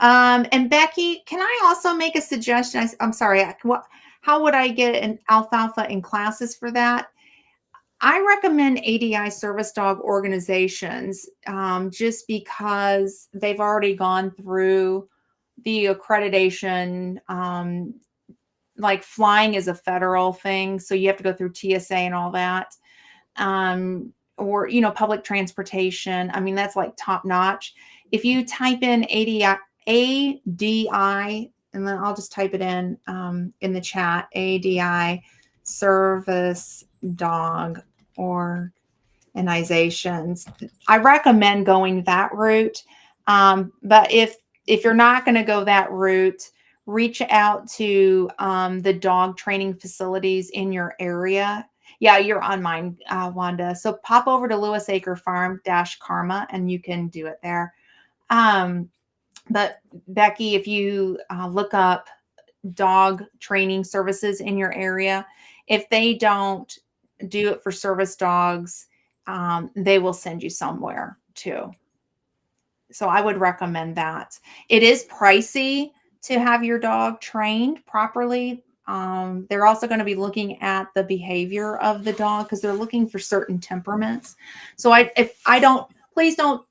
and Becky, can I also make a suggestion? I'm sorry. How would I get an alfalfa in classes for that? I recommend ADI service dog organizations just because they've already gone through the accreditation. Like flying is a federal thing, so you have to go through TSA and all that. Or public transportation. I mean, that's like top notch. if you type in ADI, and then I'll just type it in the chat, ADI service dog organizations. I recommend going that route. But if you're not going to go that route, reach out to the dog training facilities in your area. Yeah, you're on mine, Wanda. So pop over to Lewis Acre Farm Karma, and you can do it there. But Becky, if you look up dog training services in your area, if they don't do it for service dogs, they will send you somewhere too. So I would recommend that. It is pricey to have your dog trained properly. They're also going to be looking at the behavior of the dog because they're looking for certain temperaments. So please don't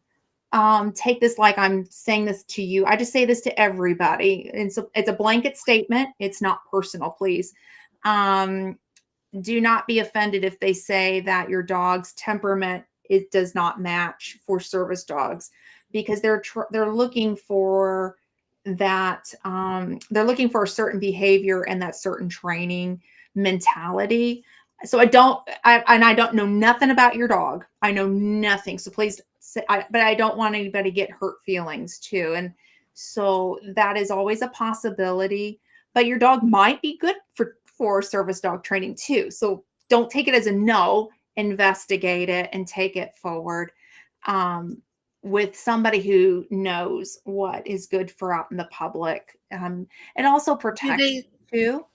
take this like I'm saying this to you. I just say this to everybody. And so it's a blanket statement. It's not personal, please. Do not be offended if they say that your dog's temperament it does not match for service dogs, because they're looking for that they're looking for a certain behavior and that certain training mentality. So I don't know nothing about your dog. I know nothing. So please, but I don't want anybody to get hurt feelings too. And so that is always a possibility. But your dog might be good for service dog training too. So don't take it as a no. Investigate it and take it forward with somebody who knows what is good for out in the public, and also Do protect they too.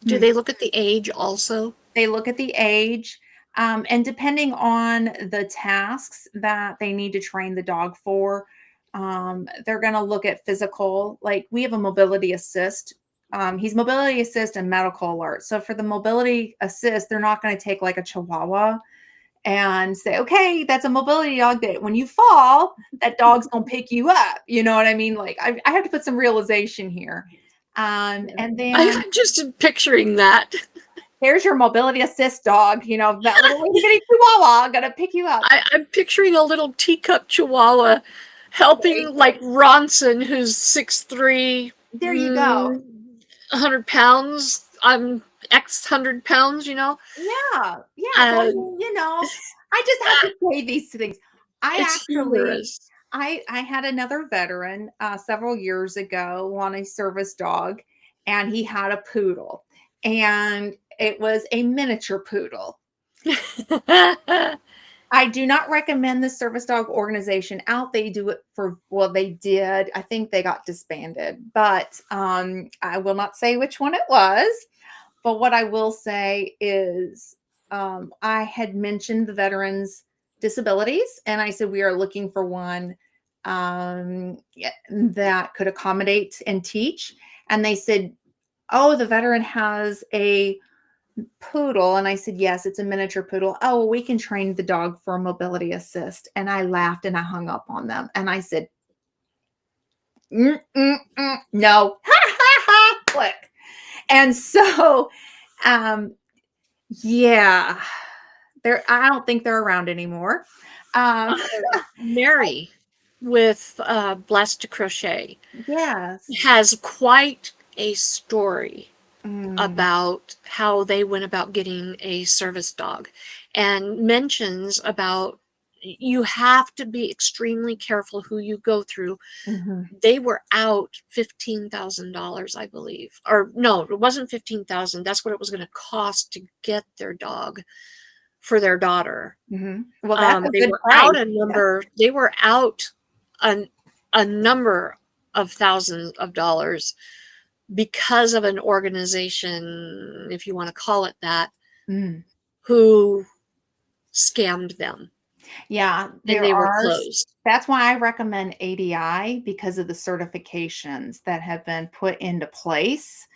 do they look at the age also? They look at the age, and depending on the tasks that they need to train the dog for, they're going to look at physical. Like we have a mobility assist. He's mobility assist and medical alert. So for the mobility assist, they're not going to take like a Chihuahua and say, okay, that's a mobility dog that when you fall, that dog's going to pick you up. You know what I mean? Like I have to put some realization here. And then I'm just picturing that. here's your mobility assist dog, that little itty bitty chihuahua gonna pick you up. I'm picturing a little teacup chihuahua helping like Ronson, who's 6'3", There you go. 100 pounds. I'm X 100 pounds, Yeah. Yeah. So, Uh, I just have to say these things. it's humorous. I had another veteran several years ago on a service dog, and he had a poodle, and it was a miniature poodle. I do not recommend the service dog organization out. They do it they did. I think they got disbanded, but I will not say which one it was. But what I will say is I had mentioned the veterans' disabilities, and I said we are looking for one that could accommodate and teach. And they said, oh, the veteran has a poodle. And I said, yes, it's a miniature poodle. Oh, well, we can train the dog for a mobility assist. And I laughed and I hung up on them. And I said, no, ha ha ha, click. And so, yeah, I don't think they're around anymore. Mary with Blessed to Crochet Yes. has quite a story Mm. about how they went about getting a service dog, and mentions about you have to be extremely careful who you go through. Mm-hmm. They were out $15,000, I believe. Or no, it wasn't 15,000. That's what it was going to cost to get their dog for their daughter. Mm-hmm. Well, that's a They good were price. out a number. Yeah. They were out a number of thousands of dollars because of an organization, if you want to call it that, who scammed them. Yeah, and they were closed. That's why I recommend ADI, because of the certifications that have been put into place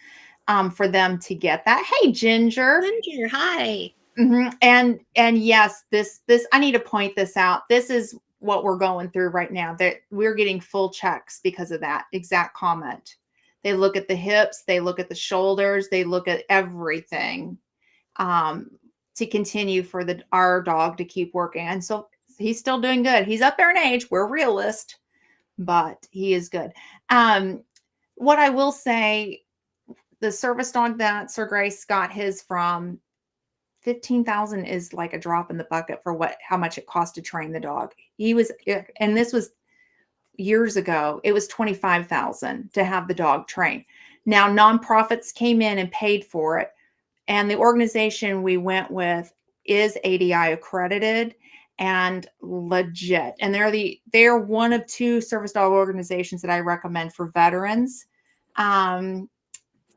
for them to get that. Hey, Ginger. Ginger, hi. Mm-hmm. And yes, this I need to point this out. This is what we're going through right now. That we're getting full checks because of that exact comment. They look at the hips, they look at the shoulders, they look at everything to continue for our dog to keep working. And so he's still doing good. He's up there in age. We're realist, but he is good. Um, what I will say, the service dog that Sir Grace got his from, 15,000 is like a drop in the bucket for how much it cost to train the dog. He was, and this was years ago, it was 25,000 to have the dog trained. Now nonprofits came in and paid for it, and the organization we went with is ADI accredited and legit. And they're one of two service dog organizations that I recommend for veterans. Um,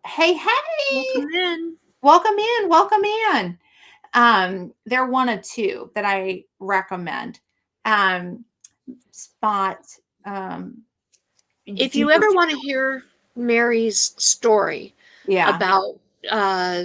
hey, hey, Welcome in. welcome in, welcome in. They're one of two that I recommend. Um, Spot. Um, If do you ever want to hear Mary's story Yeah. about uh,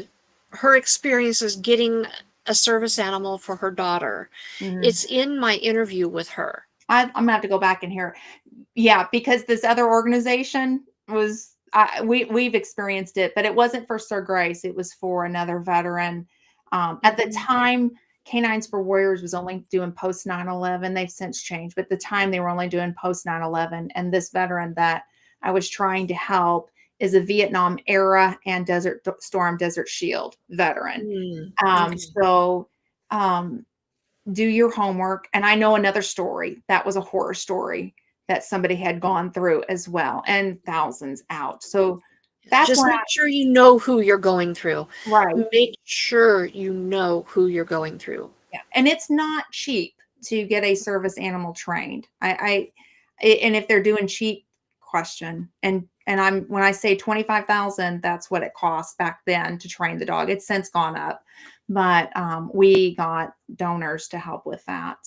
her experiences getting a service animal for her daughter, Mhm. it's in my interview with her. I'm gonna have to go back and hear it. Yeah, because this other organization was, we've experienced it, but it wasn't for Sir Grace. It was for another veteran. At the Mhm. time, Canines for Warriors was only doing post 9/11. They've since changed, but at the time they were only doing post 9/11. And this veteran that I was trying to help is a Vietnam era and Desert Storm, Desert Shield veteran. Okay. So do your homework. And I know another story that was a horror story that somebody had gone through as well, and thousands out. So that's Just why make sure you know who you're going through. right. Make sure you know who you're going through. Yeah. And it's not cheap to get a service animal trained. And if they're doing cheap, question. And when I say 25,000, that's what it cost back then to train the dog. It's since gone up, but we got donors to help with that.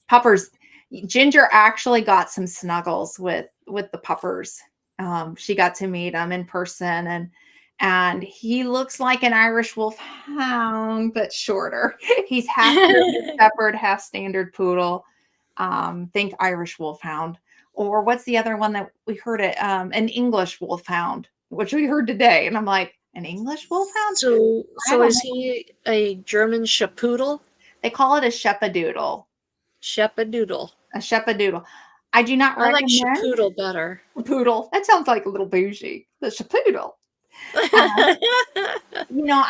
Puppers. Ginger actually got some snuggles with the puppers. She got to meet them in person, and he looks like an Irish wolfhound, but shorter. He's half German Shepherd, half standard poodle. Think Irish wolfhound. Or what's the other one that we heard it? An English wolfhound, which we heard today. And I'm like, an English wolfhound? So, I so don't is know. he a German Shapoodle? They call it a shepadoodle. Shepadoodle. A shepadoodle. I do not I like recommend Shapoodle better. a poodle. That sounds like a little bougie. The shepadoodle. You know,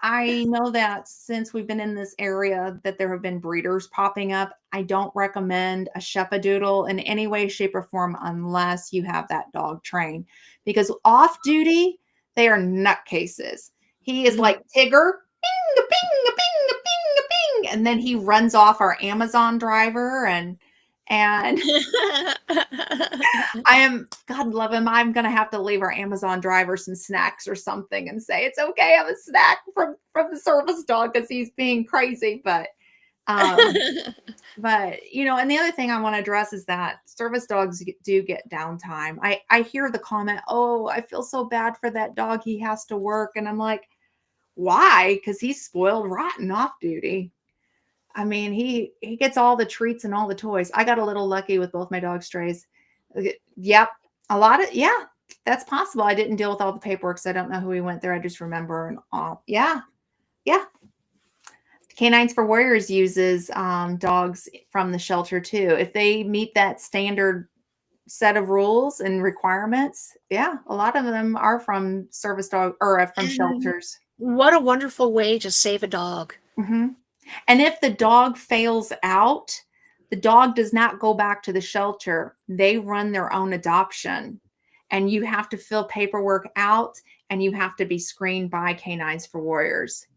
I know that since we've been in this area that there have been breeders popping up. I don't recommend a shepadoodle in any way, shape, or form unless you have that dog trained. Because off duty, they are nutcases. He is like Tigger, bing, a bing, a bing, a bing, a bing, and then he runs off our Amazon driver and I am, God love him. I'm gonna have to leave our Amazon driver some snacks or something and say it's okay. Have a snack from the service dog because he's being crazy. Um, but and the other thing I want to address is that service dogs do get downtime. I hear the comment, "Oh, I feel so bad for that dog. He has to work," and I'm like, "Why? Because he's spoiled rotten off duty." I mean, he gets all the treats and all the toys. I got a little lucky with both my dog strays. Yep, a lot of yeah, that's possible. I didn't deal with all the paperwork, so I don't know who he went there. I just remember and all. Yeah, yeah. Canines for Warriors uses dogs from the shelter too. If they meet that standard set of rules and requirements, yeah, a lot of them are from service dog or from And shelters. what a wonderful way to save a dog. Hmm. And if the dog fails out, the dog does not go back to the shelter. They run their own adoption. And you have to fill paperwork out and you have to be screened by Canines for Warriors.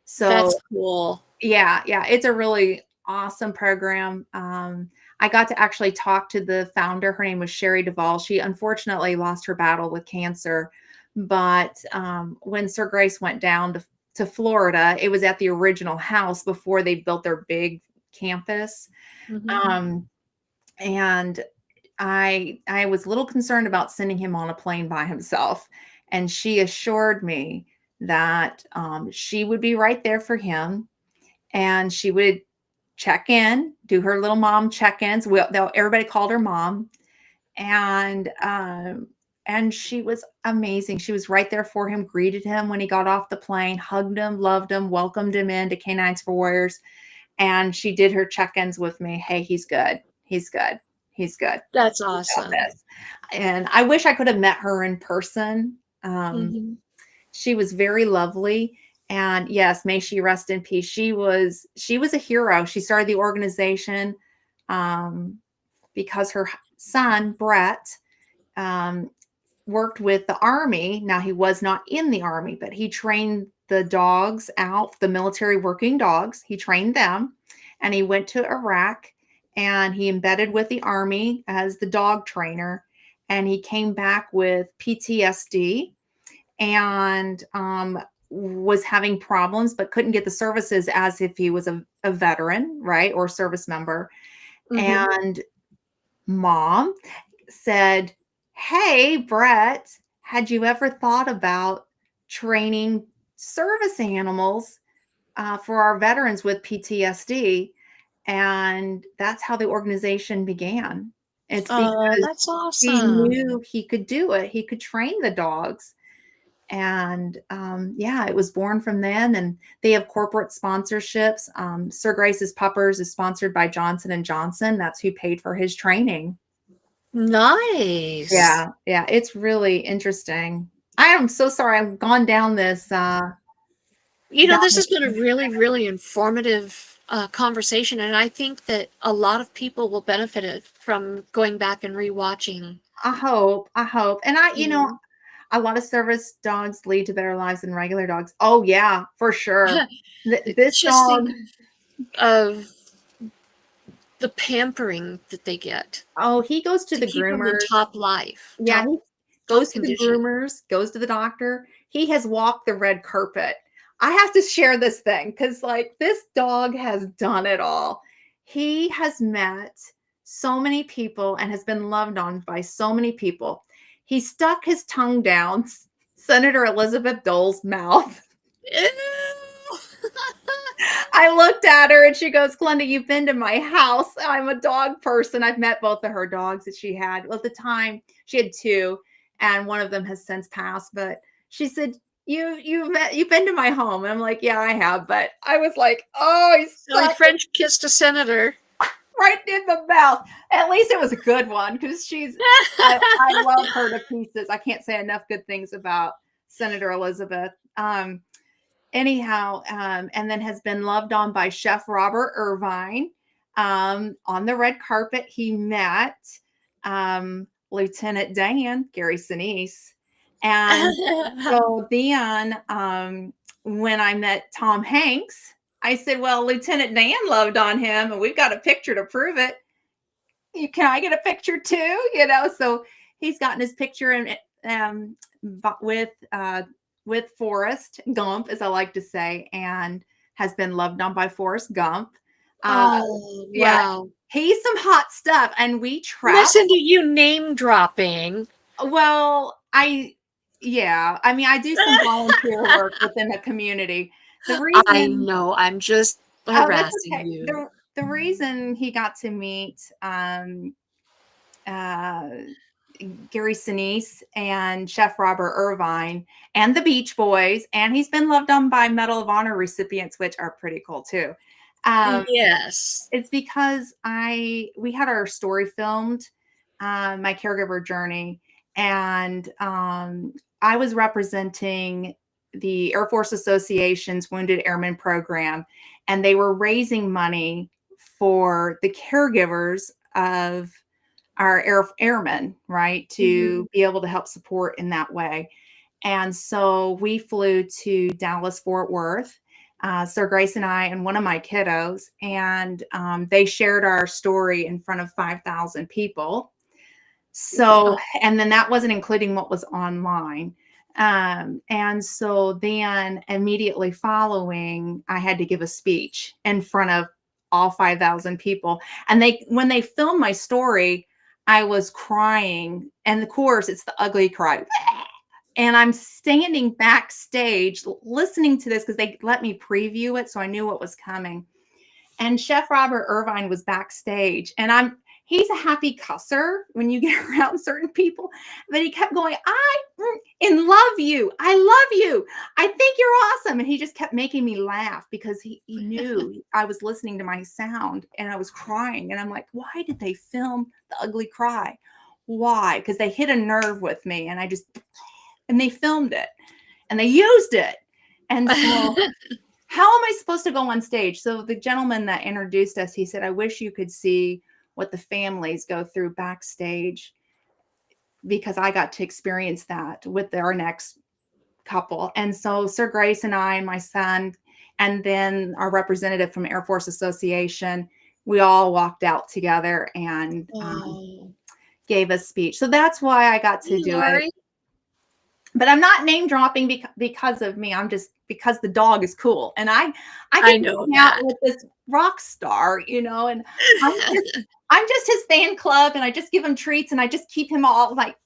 So, That's cool. yeah, yeah, it's a really awesome program. I got to actually talk to the founder. Her name was Sherry Duvall. She unfortunately lost her battle with cancer. But when Sir Grace went down to Florida, it was at the original house before they built their big campus. Hmm. Um, and I was a little concerned about sending him on a plane by himself. And she assured me that she would be right there for him and she would check in, do her little mom check-ins. Everybody called her mom, and she was amazing. She was right there for him, greeted him when he got off the plane, hugged him, loved him, welcomed him into Canines for Warriors, and she did her check-ins with me. Hey, he's good. He's good. He's good That's about awesome. this. And I wish I could have met her in person. Hmm. She was very lovely. And yes, may she rest in peace. She was a hero. She started the organization um, because her son, Brett, um, worked with the army. Now, he was not in the army, but he trained the dogs out, the military working dogs. He trained them, and he went to Iraq, and he embedded with the army as the dog trainer. And he came back with PTSD and was having problems, but couldn't get the services as if he was a veteran, right? Or service member. Hmm. And mom said, "Hey, Brett, had you ever thought about training service animals for our veterans with PTSD?" And that's how the organization began. It's Oh, because that's he awesome. knew he could do it, he could train the dogs. And yeah, it was born from then. And they have corporate sponsorships. Sir Grace's Puppers is sponsored by Johnson and Johnson. That's who paid for his training. Nice. Yeah, it's really interesting. I am so sorry I've gone down this down This this has been a really, really informative conversation, and I think that a lot of people will benefit it from going back and rewatching. I hope. And You a lot of service dogs lead to better lives than regular dogs. Oh yeah, for sure. know, This just dog, think of the pampering that they get oh, he goes to to the keep them in groomers. top life, Yeah, top he top goes to the condition. groomers, goes to the doctor. He has walked the red carpet. I have to share this thing because, like, this dog has done it all. He has met so many people and has been loved on by so many people. He stuck his tongue down Senator Elizabeth Dole's mouth. Ew. I looked at her and she goes, "Glenda, you've been to my house. I'm a dog person. I've met both of her dogs that she had. Well, at the time, she had two, and one of them has since passed. But she said, you've been to my home." And I'm like, "Yeah, I have." But I was like, "Oh, he's So he stuck French kissed a senator. right in the mouth." At least it was a good one because I love her to pieces. I can't say enough good things about Senator Elizabeth. Anyhow, and then has been loved on by Chef Robert Irvine. On the red carpet, he met Lieutenant Dan, Gary Sinise. And so then when I met Tom Hanks, I said, "Well, Lieutenant Dan loved on him, and we've got a picture to prove it. Can I get a picture too?" So he's gotten his picture and um, with Forrest Gump, as I like to say, and has been loved on by Forrest Gump. Uh, Oh, yeah, wow. he's some hot stuff, and we travel. Listen to you name dropping. Well, yeah, I mean, I do some volunteer work within the community. The I reason, know, I'm just oh, that's harassing okay. you. The reason he got to meet uh, Gary Sinise and Chef Robert Irvine and the Beach Boys, and he's been loved on by Medal of Honor recipients, which are pretty cool too. Um, Yes. it's because we had our story filmed, my caregiver journey, and I was representing the Air Force Association's Wounded Airmen program, and they were raising money for the caregivers of our airmen, right, Mhm. to be able to help support in that way. And so we flew to Dallas, Fort Worth, Sir Grace and I, and one of my kiddos, and they shared our story in front of 5,000 people. So, Wow. and then that wasn't including what was online. And so then immediately following, I had to give a speech in front of all 5,000 people. And when they filmed my story, I was crying. And of course, it's the ugly cry. And I'm standing backstage listening to this because they let me preview it. So I knew what was coming. And Chef Robert Irvine was backstage, and he's a happy cusser when you get around certain people. But he kept going, in love you. I love you. I think you're awesome. And he just kept making me laugh because he knew I was listening to my sound and I was crying. And I'm like, why did they film the ugly cry? Why? Because they hit a nerve with me and and they filmed it and they used it. And so how am I supposed to go on stage? So the gentleman that introduced us, he said, I wish you could see what the families go through backstage because I got to experience that with our next couple. And so Sir Grace and I and my son, and then our representative from Air Force Association, we all walked out together and Oh. gave a speech. So that's why I got to Hey, do it. Lori. But I'm not name dropping because of me. I'm just because the dog is cool, and I I get to know hang out that. with this rock star, and I'm I'm just his fan club, and I just give him treats, and I just keep him all like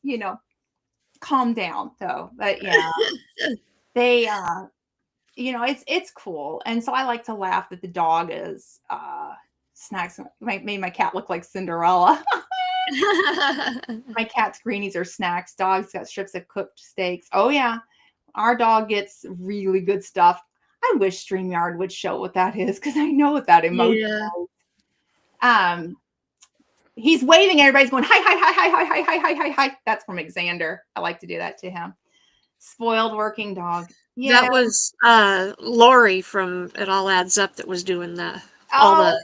calm down. So, but yeah, they it's cool, and so I like to laugh that the dog is snacks. Made my cat look like Cinderella. My cat's greenies are snacks. Dogs got strips of cooked steaks. Oh yeah, our dog gets really good stuff. I wish StreamYard would show what that is because I know what that emoji Yeah. is. He's waving. Everybody's going hi hi hi hi hi hi hi hi hi hi. That's from Xander. I like to do that to him. Spoiled working dog. Yeah. That was Lori from It All Adds Up that was doing all Oh, the.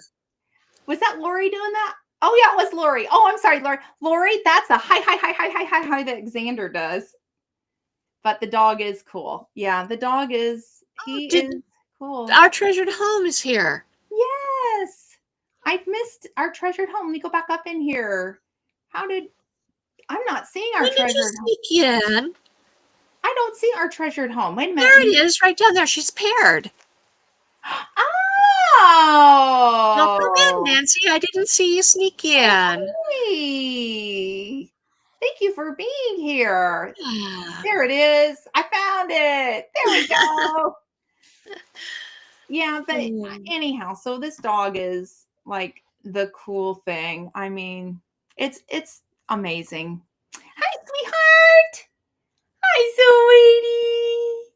was that Lori doing that? Oh yeah, it was Lori. Oh, I'm sorry, Lori. Lori, that's a hi hi hi hi hi hi hi that Xander does. But the dog is cool. Yeah, the dog is Oh, he is cool. our treasured home is here. Yes. I've missed our treasured home. Let me go back up in here. I'm not seeing our When did you treasured home. sneak in? I don't see our treasured home. Wait a minute. There it is, right down there. She's paired. Now come in, Oh, Nancy. I didn't see you sneak in. hey. Thank you for being here. Ah. There it is. I found it. There we go. Yeah, but Mm. anyhow, so this dog is like the cool thing. I mean, it's amazing. Hi, sweetheart. Hi, sweetie.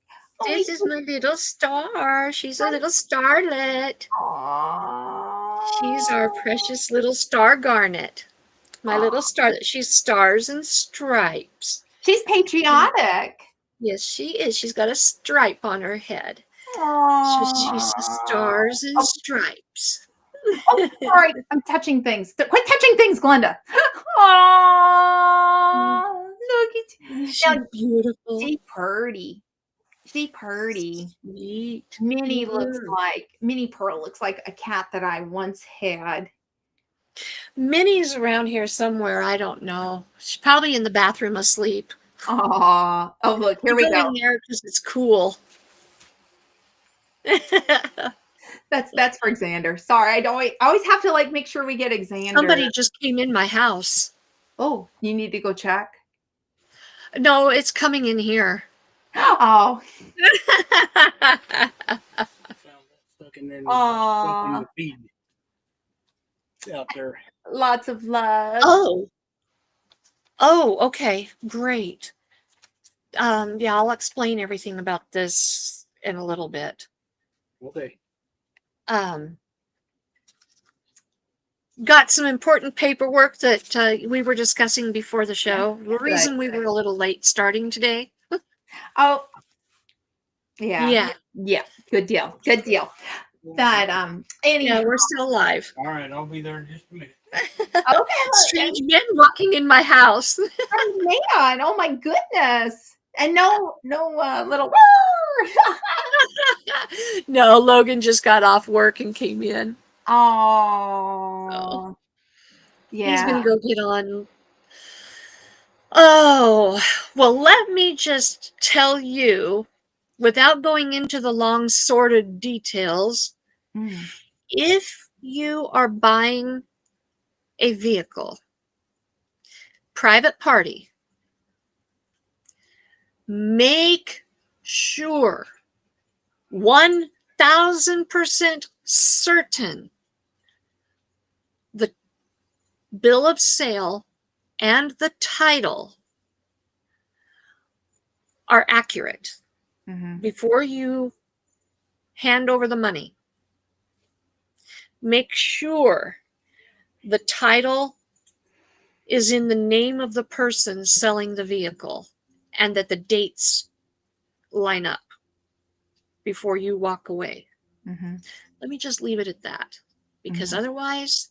This Only is my little star. She's a little starlet. She's our precious little star garnet. My little Aw. starlet. She's stars and stripes. She's patriotic. Yes, she is. She's got a stripe on her head. So she's a Aww. stars and Oh, stripes. oh, sorry. I'm touching things. Quit touching things, Glenda. Aww. Look Isn't at she now. beautiful? She purdy. She purdy. Sweet. Minnie Minnie Pearl looks like a cat that I once had. Minnie's around here somewhere. I don't know. She's probably in the bathroom asleep. Aw. Oh, look, here We we go go. in there because it's cool. That's for Xander. Sorry, I always have to like make sure we get Xander. Somebody just came in my house. Oh, you need to go check. No, it's coming in here. Oh, Found that stuck in aw. the feed out there. Lots of love. Oh, okay, great. Yeah, I'll explain everything about this in a little bit. Okay. Um, got some important paperwork that we were discussing before the show. The reason we were a little late starting today. Oh, yeah. Yeah. Yeah. Good deal. Good deal. That Yeah, anyhow. we're still alive. All right, I'll be there in just a minute. Okay. Strange men walking in my house. Oh, man. Oh my goodness. And no little No, Logan just got off work and came in. So Oh, he's yeah. gonna go get on. Oh, well, let me just tell you, without going into the long sordid details, Mm. if you are buying a vehicle, private party, make sure 1000% certain the bill of sale and the title are accurate Mm-hmm. before you hand over the money. Make sure the title is in the name of the person selling the vehicle and that the dates line up before you walk away. Mm-hmm. Let me just leave it at that, because Mm-hmm. otherwise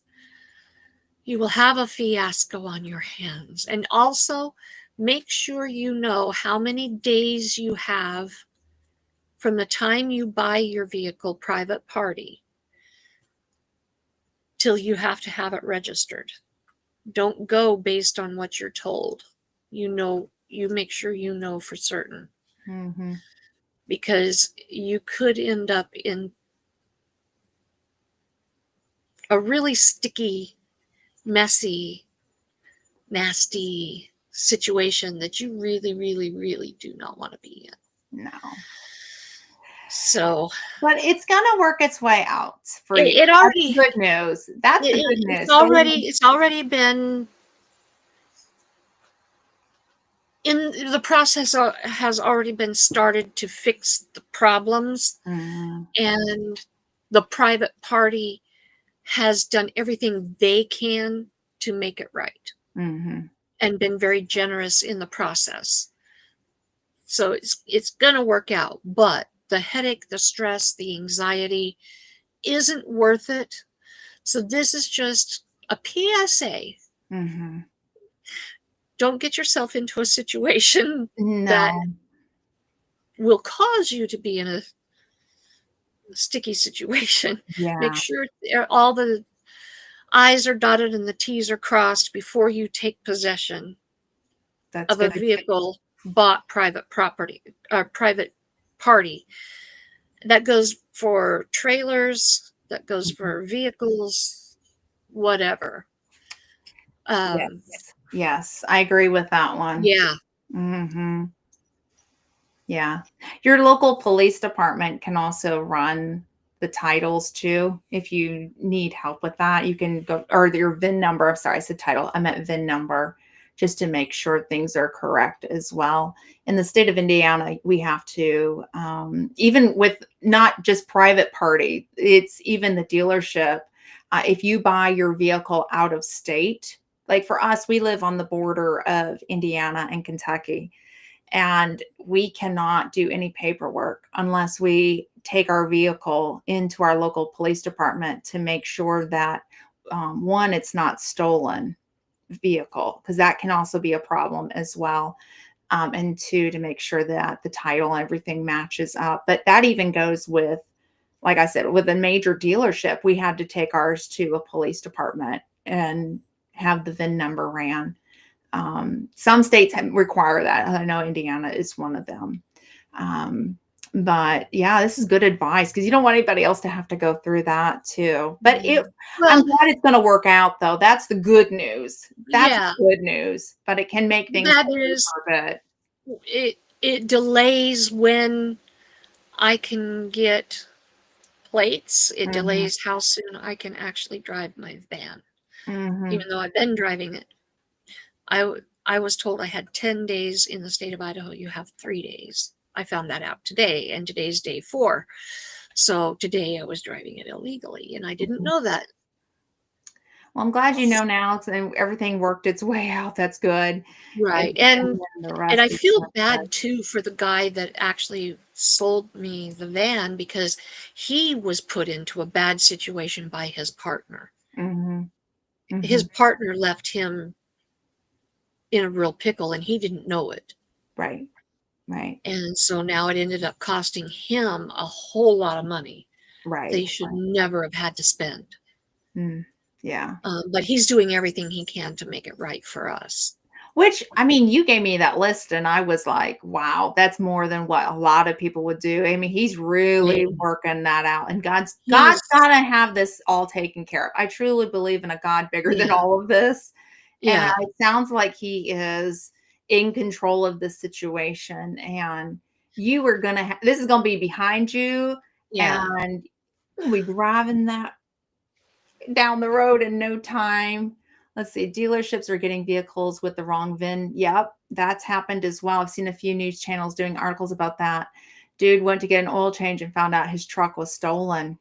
you will have a fiasco on your hands. And also, make sure you know how many days you have from the time you buy your vehicle private party till you have to have it registered. Don't go based on what you're told. You make sure you know for certain, Mm-hmm. because you could end up in a really sticky, messy, nasty situation that you really, really, really do not want to be in. No. So But it's gonna work its way out for you. it That's the already good news. That's the good it's news. already been in the process, has already been started to fix the problems, Mm-hmm. and the private party has done everything they can to make it right Mm-hmm. and been very generous in the process. So it's going to work out, but the headache, the stress, the anxiety isn't worth it. So this is just a PSA. Mm-hmm. Don't get yourself into a situation that No. will cause you to be in a sticky situation. Make Yeah, sure all the I's are dotted and the T's are crossed before you take possession that's of a good. vehicle bought private property or private party. That goes for trailers, that goes Mhm. for vehicles, whatever. Um, Yes. Yes, I agree with that one. yeah, Mhm. Yeah. Your local police department can also run the titles too. If you need help with that, you can go, or your VIN number. I'm sorry, I said title. I meant VIN number, just to make sure things are correct as well. In the state of Indiana, we have to, even with not just private party, it's even the dealership. If you buy your vehicle out of state, like for us, we live on the border of Indiana and Kentucky, and we cannot do any paperwork unless we take our vehicle into our local police department to make sure that one, it's not stolen vehicle, because that can also be a problem as well. And two, to make sure that the title and everything matches up. But that even goes with, like I said, with a major dealership, we had to take ours to a police department and have the VIN number ran. Some states require that. I know Indiana is one of them. Um, but yeah, this is good advice, because you don't want anybody else to have to go through that too. But I'm well, glad it's going to work out, though. That's the good news. That's yeah, good news. But it can make things that tricky is for a bit. it delays when I can get plates. It Hmm. delays how soon I can actually drive my van, Hmm. even though I've been driving it. I was told I had 10 days in the state of Idaho. You have 3 days. I found that out today, and today's day 4. So today I was driving it illegally, and I didn't know that. Well, I'm glad you know now, and everything worked its way out. That's good. And, Right. and then the And rest I is feel like that. bad too for the guy that actually sold me the van, because he was put into a bad situation by his partner. Hmm. His Hmm. partner left him in a real pickle and he didn't know it. Right. Right. And so now it ended up costing him a whole lot of money that he Right. should never have had to spend. Mm, yeah. But he's doing everything he can to make it right for us. Which, I mean, you gave me that list and I was like, wow, that's more than what a lot of people would do. I mean, he's really And working that out, and God's he's, got to have this all taken care of. I truly believe in a God bigger than yeah, all of this. And yeah, it sounds like he is in control of the situation, and you are going to this is going to be behind you, yeah. and you'll be driving that down the road in no time. Let's see. Dealerships are getting vehicles with the wrong VIN. Yep, that's happened as well. I've seen a few news channels doing articles about that. Dude went to get an oil change and found out his truck was stolen.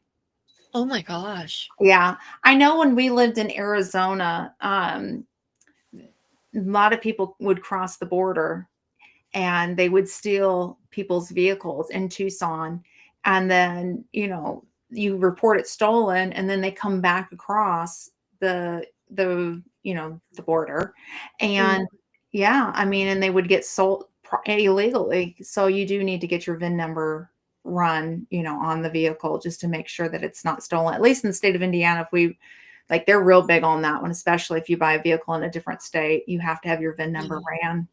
Oh my gosh. Yeah. I know when we lived in Arizona, a lot of people would cross the border and they would steal people's vehicles in Tucson. And then, you report it stolen and then they come back across the border. Mm. And yeah, I mean, and they would get sold illegally. So you do need to get your VIN number run, on the vehicle just to make sure that it's not stolen. At least in the state of Indiana, if we like, they're real big on that one, especially if you buy a vehicle in a different state, you have to have your VIN number ran.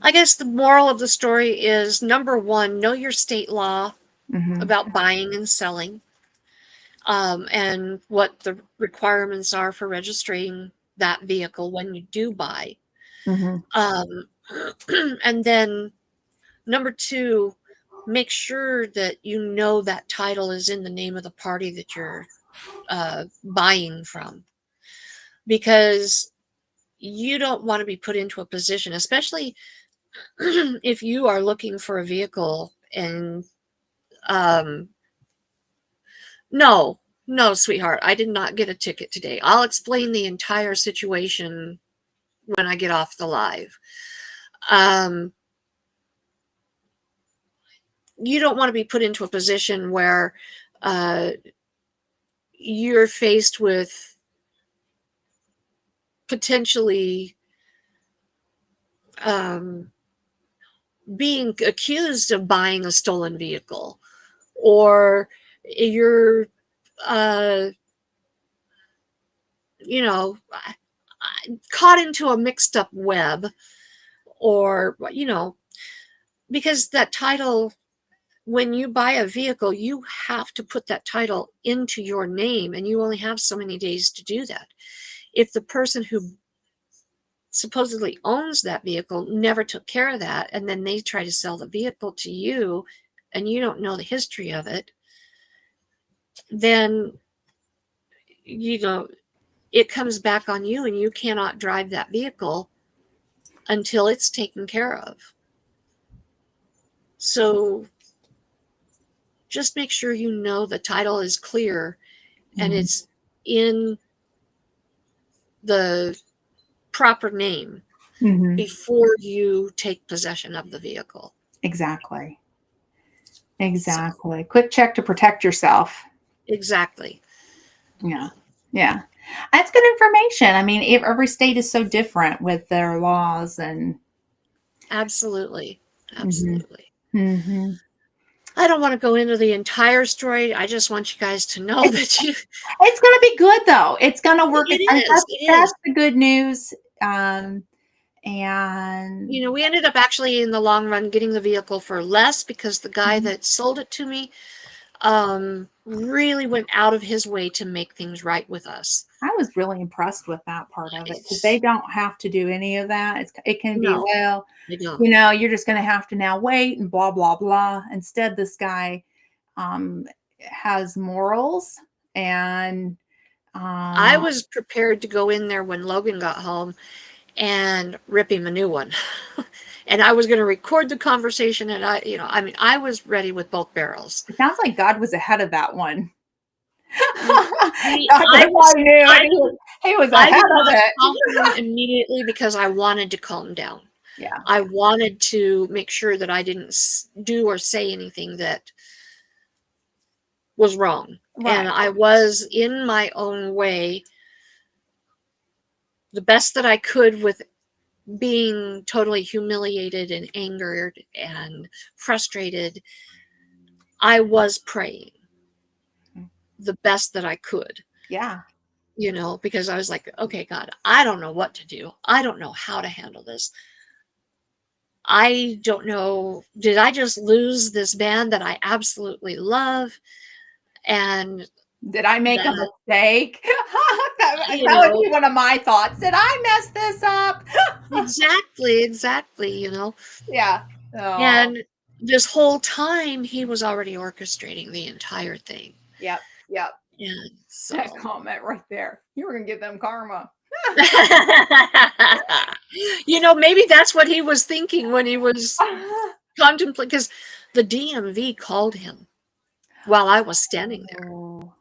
I guess the moral of the story is, number one, know your state law about buying and selling, and what the requirements are for registering that vehicle when you do buy. Um, and then number two, make sure that you know that title is in the name of the party that you're buying from, because you don't want to be put into a position, especially if you are looking for a vehicle and no, sweetheart, I did not get a ticket today. I'll explain the entire situation when I get off the live. You don't want to be put into a position where you're faced with potentially being accused of buying a stolen vehicle, or you're uh, you know caught into a mixed up web, or because that title, when you buy a vehicle, you have to put that title into your name, and you only have so many days to do that. If the person who supposedly owns that vehicle never took care of that, and then they try to sell the vehicle to you and you don't know the history of it, then it comes back on you, and you cannot drive that vehicle until it's taken care of. So just make sure you know the title is clear and it's in the proper name before you take possession of the vehicle. Exactly. Quick check to protect yourself. Exactly. Yeah. That's good information. I mean, every state is so different with their laws and Absolutely. Mm-hmm. I don't want to go into the entire story. I just want you guys to know that It's going to be good, though. It's going to work. It is. That's the good news. And we ended up actually in the long run getting the vehicle for less, because the guy that sold it to me really went out of his way to make things right with us. I was really impressed with that part of it, because they don't have to do any of that. It can be, well, they don't. You're just going to have to now wait and blah, blah, blah. Instead, this guy has morals, and I was prepared to go in there when Logan got home and rip him a new one. And I was going to record the conversation, and I was ready with both barrels. It sounds like God was ahead of that one. He was ahead of it. Calm him immediately, because I wanted to calm down. Yeah. I wanted to make sure that I didn't do or say anything that was wrong. Right. And I was, in my own way, the best that I could, with being totally humiliated and angered and frustrated. I was praying the best that I could. Yeah. Because I was like, okay, God, I don't know what to do. I don't know how to handle this. I don't know. Did I just lose this band that I absolutely love? And did I make a mistake? that would be one of my thoughts. Did I mess this up? Exactly. Yeah. Oh. And this whole time, he was already orchestrating the entire thing. Yep. And so, that comment right there. You were going to give them karma. Maybe that's what he was thinking when he was contemplating, because the DMV called him while I was standing there. Oh.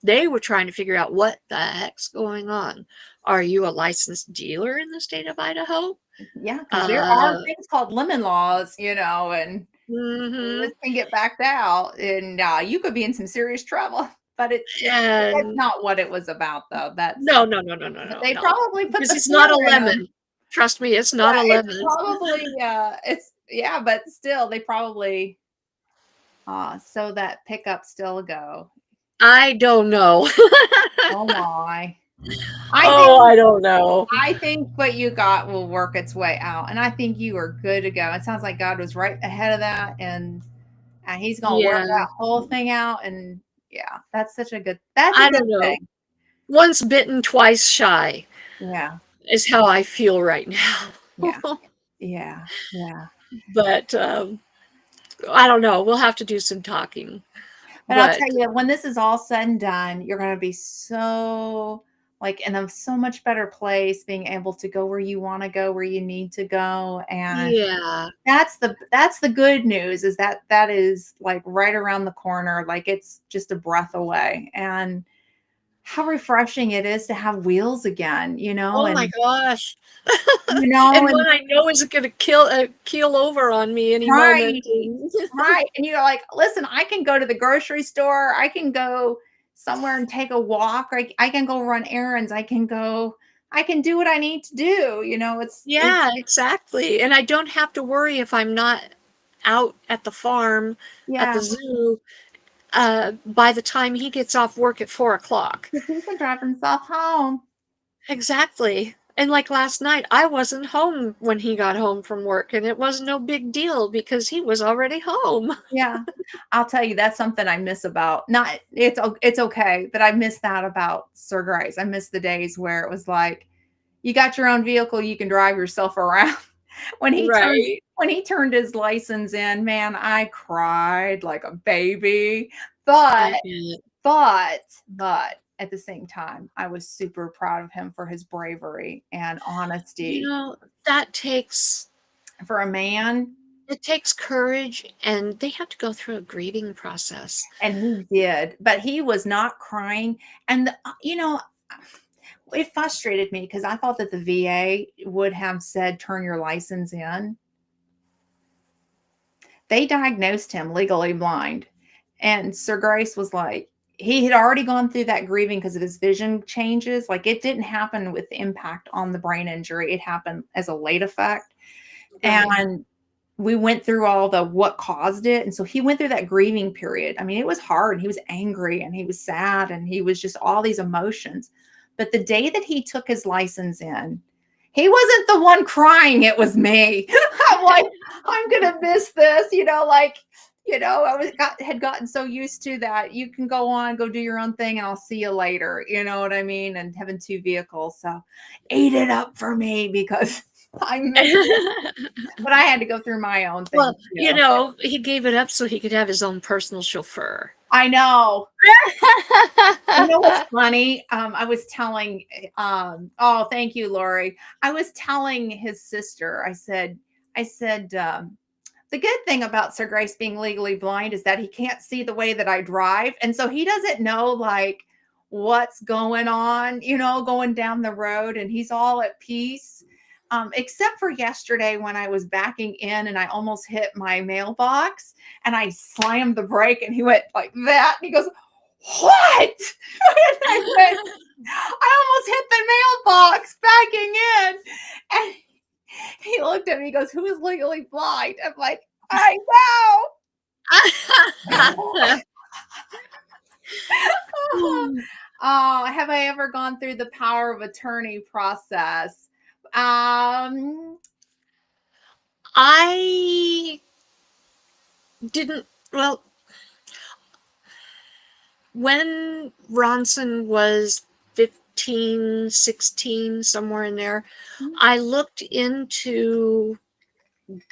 They were trying to figure out what the heck's going on. Are you a licensed dealer in the state of Idaho? Yeah, because there are Uh, things called lemon laws, and mhm. this can get backed out, and you could be in some serious trouble. But that's And not what it was about, though. no, no, no, no, no, But no, they no. probably put Because the it's not a fear in them. lemon. Trust me, it's not Yeah, a it's lemon. probably it's yeah, but still, they probably so that pickup still a go. I don't know. Oh my. I Oh, think I don't know. I think what you got will work its way out, and I think you are good to go. It sounds like God was right ahead of that, and He's gonna work Yeah, that whole thing out. And yeah, that's a I good don't know. thing. Once bitten, twice shy Yeah, is how I feel right now. yeah, yeah, yeah. But I don't know. We'll have to do some talking. But I'll But tell you, when this is all said and done, you're gonna be so like in a so much better place, being able to go where you want to go, where you need to go, and yeah, that's the good news is that is like right around the corner, like it's just a breath away. And how refreshing it is to have wheels again, oh my gosh. And and one I know is going to keel over on me any moment. right. Right. And you're like, listen, I can go to the grocery store. I can go somewhere and take a walk. I can go run errands. I can do what I need to do. It's Yeah, exactly. And I don't have to worry if I'm not out at the farm, at yeah, the zoo, by the time he gets off work at 4 o'clock. because he can drive himself home. Exactly. And like last night, I wasn't home when he got home from work, and it was no big deal because he was already home. Yeah. I'll tell you, that's something I miss about not it's okay, but I miss that about Sir Grace. I miss the days where it was like, you got your own vehicle, you can drive yourself around. Right. When he turned his license in, man, I cried like a baby. But I bet. but at the same time, I was super proud of him for his bravery and You honesty. know, that takes For a man, it takes courage, and they have to go through a grieving process. and he did, but he was not crying. And it frustrated me because I thought that the VA would have said, turn your license in. They diagnosed him legally blind. And Sir Grace was like, he had already gone through that grieving because of his vision changes. Like it didn't happen with impact on the brain injury, it happened as a late effect. Right. And we went through all the what caused it. And so he went through that grieving period. I mean, it was hard. He was angry and he was sad and he was just all these emotions. But the day that he took his license in, he wasn't the one crying. It was me. I'm like, I'm gonna miss this, had gotten so used to that. You can go on, go do your own thing, and I'll see you later. You know what I mean? And having two vehicles, so ate it up for me because I missed it. But I had to go through my own thing Well, too. he gave it up so he could have his own personal chauffeur. I know. You know what's funny? I was telling, oh, thank you, Lori. I was telling his sister, I said, the good thing about Sir Grace being legally blind is that he can't see the way that I drive. And so he doesn't know like what's going on, going down the road, and he's all at peace. Except for yesterday when I was backing in and I almost hit my mailbox and I slammed the brake and he went like that. And he goes, what? And I went, I almost hit the mailbox backing in. And he looked at me, he goes, who is legally blind? I'm like, I know. Oh, have I ever gone through the power of attorney process? I didn't, well, when Ronson was 15, 16, somewhere in there, I looked into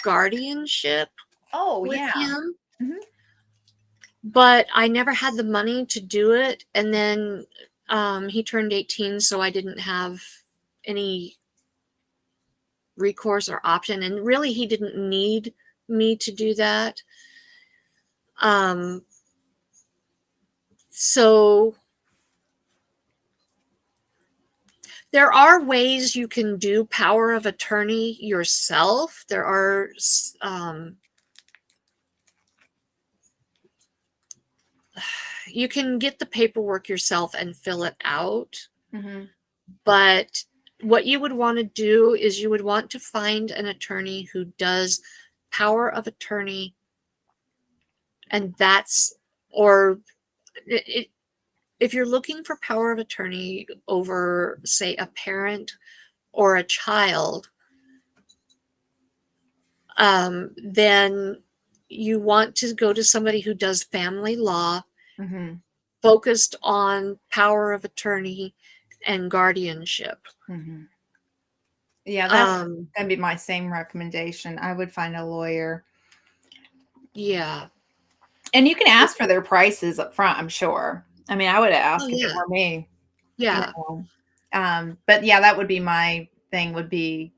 guardianship Oh, with yeah. him, Mhm. but I never had the money to do it. And then He turned 18, so I didn't have any recourse or option, and really he didn't need me to do that. So there are ways you can do power of attorney yourself. There are you can get the paperwork yourself and fill it out. Mm-hmm. But what you would want to do is you would want to find an attorney who does power of attorney, and that's, or if you're looking for power of attorney over, say, a parent or a child, then you want to go to somebody who does family law, Mm-hmm. focused on power of attorney and guardianship. Mm-hmm. Yeah, that'd be my same recommendation. I would find a lawyer. Yeah. And you can ask for their prices up front, I'm sure. I mean, I would Oh, ask if it yeah. were me, you Yeah. know. But yeah, that would be my thing would be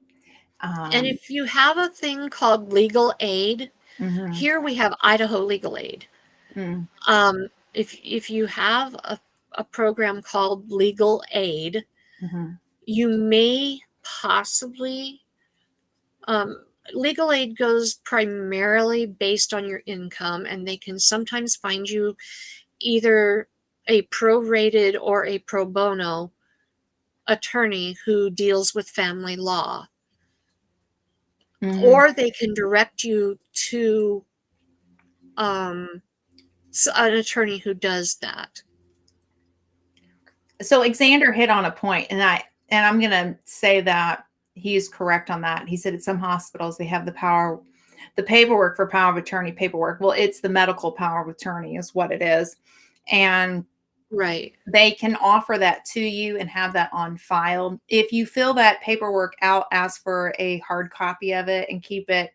And if you have a thing called legal aid, mhm, here we have Idaho Legal Aid. mm, If you have a program called legal aid, mhm, you may possibly, legal aid goes primarily based on your income, and they can sometimes find you either a prorated or a pro bono attorney who deals with family law, mhm. or they can direct you to um, an attorney who does that. So Xander hit on a point, and I'm gonna say that he's correct on that. He said at some hospitals they have the paperwork for power of attorney paperwork. Well, it's the medical power of attorney is what it is. And Right. they can offer that to you and have that on file. If you fill that paperwork out, ask for a hard copy of it and keep it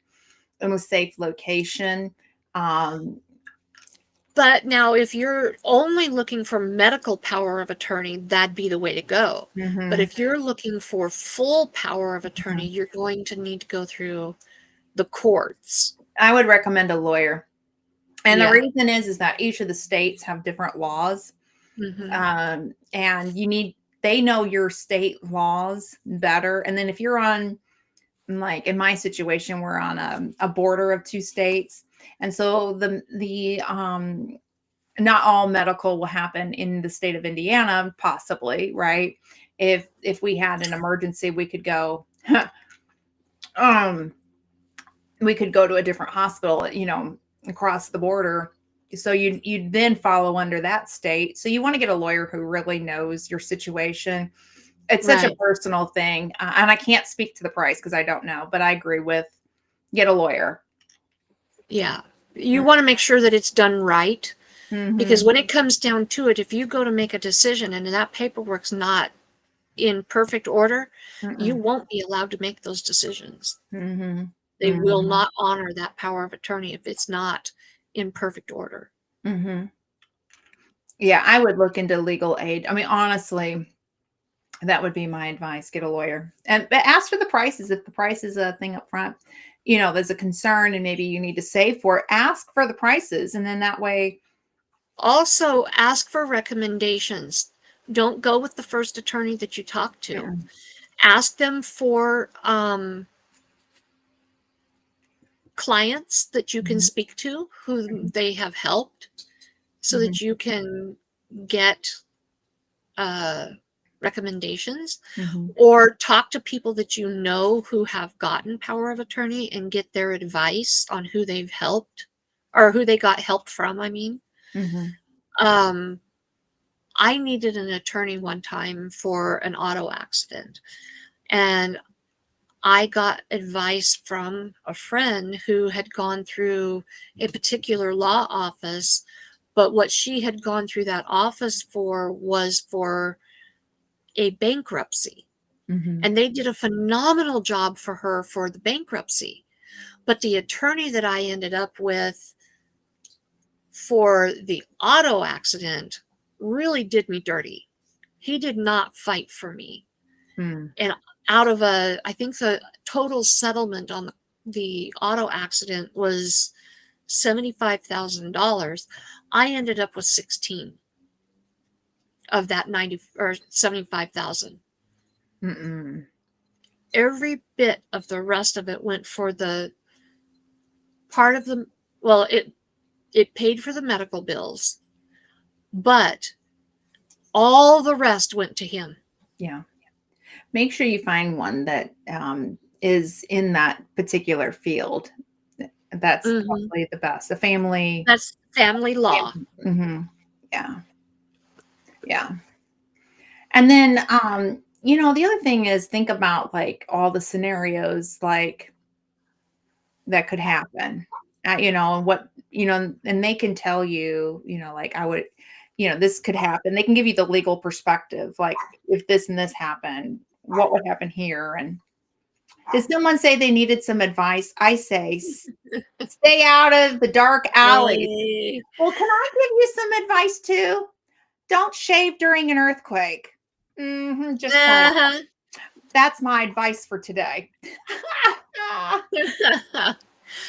in a safe location. Um, But now, if you're only looking for medical power of attorney, that'd be the way to go. But mhm, if you're looking for full power of attorney, mhm. you're going to need to go through the courts. I would recommend a lawyer. And the Yeah. reason is that each of the states have different laws. Hmm. And they know your state laws better. And then if you're on, like in my situation, we're on a border of two states. And so the not all medical will happen in the state of Indiana, possibly, right? If we had an emergency, um, we could go to a different hospital, across the border. So you then follow under that state. So you want to get a lawyer who really knows your situation. It's such a Right. personal thing, and I can't speak to the price because I don't know. But I agree with get a lawyer. Yeah. You want to make sure that it's done right, because Mm-hmm. when it comes down to it, if you go to make a decision and that paperwork's not in perfect order, you Mm-mm. won't be allowed to make those decisions. Mm-hmm. They will Mm-hmm. not honor that power of attorney if it's not in perfect order. Mm-hmm. Yeah, I would look into legal aid. I mean, honestly, that would be my advice. Get a lawyer and but ask for the prices. If the price is a thing up front, there's a concern and maybe you need to save for it, ask for the prices. And then that way, Also, ask for recommendations. Don't go with the first attorney that you talk to. mm-mm, Ask them for clients that you can mhm, speak to who they have helped, so mhm, that you can get uh, recommendations, mhm, or talk to people that you know who have gotten power of attorney and get their advice on who they've helped or who they got help from. I mean, mhm, um, I needed an attorney one time for an auto accident, and I got advice from a friend who had gone through a particular law office, but what she had gone through that office for was for a bankruptcy. mhm, And they did a phenomenal job for her for the bankruptcy. But the attorney that I ended up with for the auto accident really did me dirty. He did not fight for me. Mm. And I think the total settlement on the auto accident was $75,000. I ended up with 16 of that 90 or 75,000. Mm-mm. Every bit of the rest of it went for the part of the, well, it paid for the medical bills, but all the rest went to him. Yeah. Make sure you find one that is in that particular field. That's Hmm. probably the best. A family. That's family law. Hmm. Yeah. Yeah. And then, the other thing is think about like all the scenarios like that could happen. And what, and they can tell you, like I would, this could happen. They can give you the legal perspective, like if this and this happened, what would happen here? And did someone say they needed some advice? I say, stay out of the dark alleys. Hey. Well, can I give you some advice too? Don't shave during an earthquake. Just saying. Uh-huh. That's my advice for today.